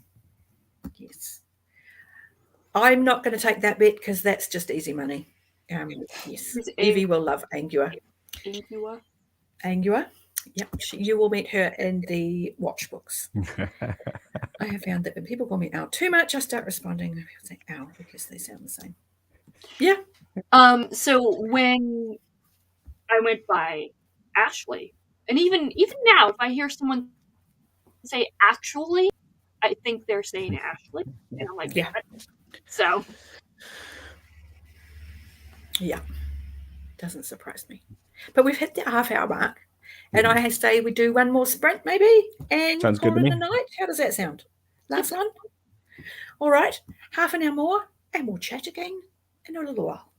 I'm not going to take that bet because that's just easy money. Yes. Evie will love Angua. Angua. Yep. You will meet her in the watch books. I have found that when people call me Al too much, I start responding. People say Al because they sound the same. Yeah. So when I went by Ashley, and even now, if I hear someone say actually, I think they're saying Ashley. And I'm like, Yeah. So. Yeah. Doesn't surprise me. But we've hit the half-hour mark. And I say we do one more sprint maybe and Sounds good call to it me. a night. How does that sound? Last one? All right. Half an hour more and we'll chat again in a little while.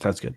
Sounds good.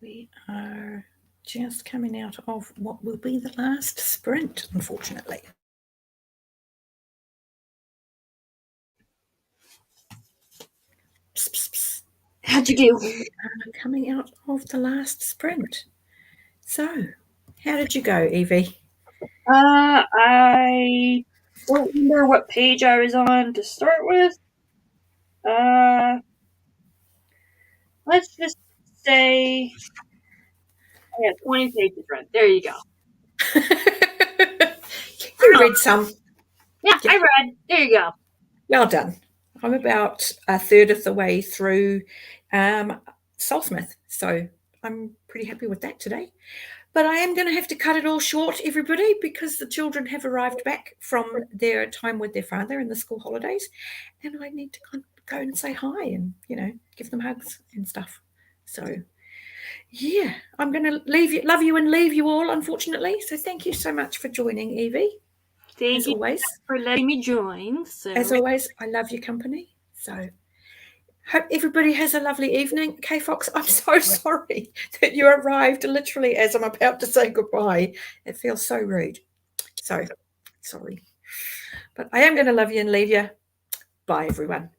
We are just coming out of what will be the last sprint, unfortunately. Psst, psst, psst. How'd you do? We are coming out of the last sprint. So, how did you go, Evie? I don't remember what page I was on to start with. Let's just say I got 20 pages read. There you go. You read some. Yeah, I read. There you go. Well done. I'm about a third of the way through Soulsmith, so I'm pretty happy with that today. But I am going to have to cut it all short, everybody, because the children have arrived back from their time with their father in the school holidays, and I need to go and say hi and, give them hugs and stuff. So, yeah, I'm going to love you and leave you all, unfortunately. So thank you so much for joining, Evie. Thank you always for letting me join. As always, I love your company. So hope everybody has a lovely evening. Kay Fox, I'm so sorry that you arrived literally as I'm about to say goodbye. It feels so rude. So sorry. But I am going to love you and leave you. Bye, everyone.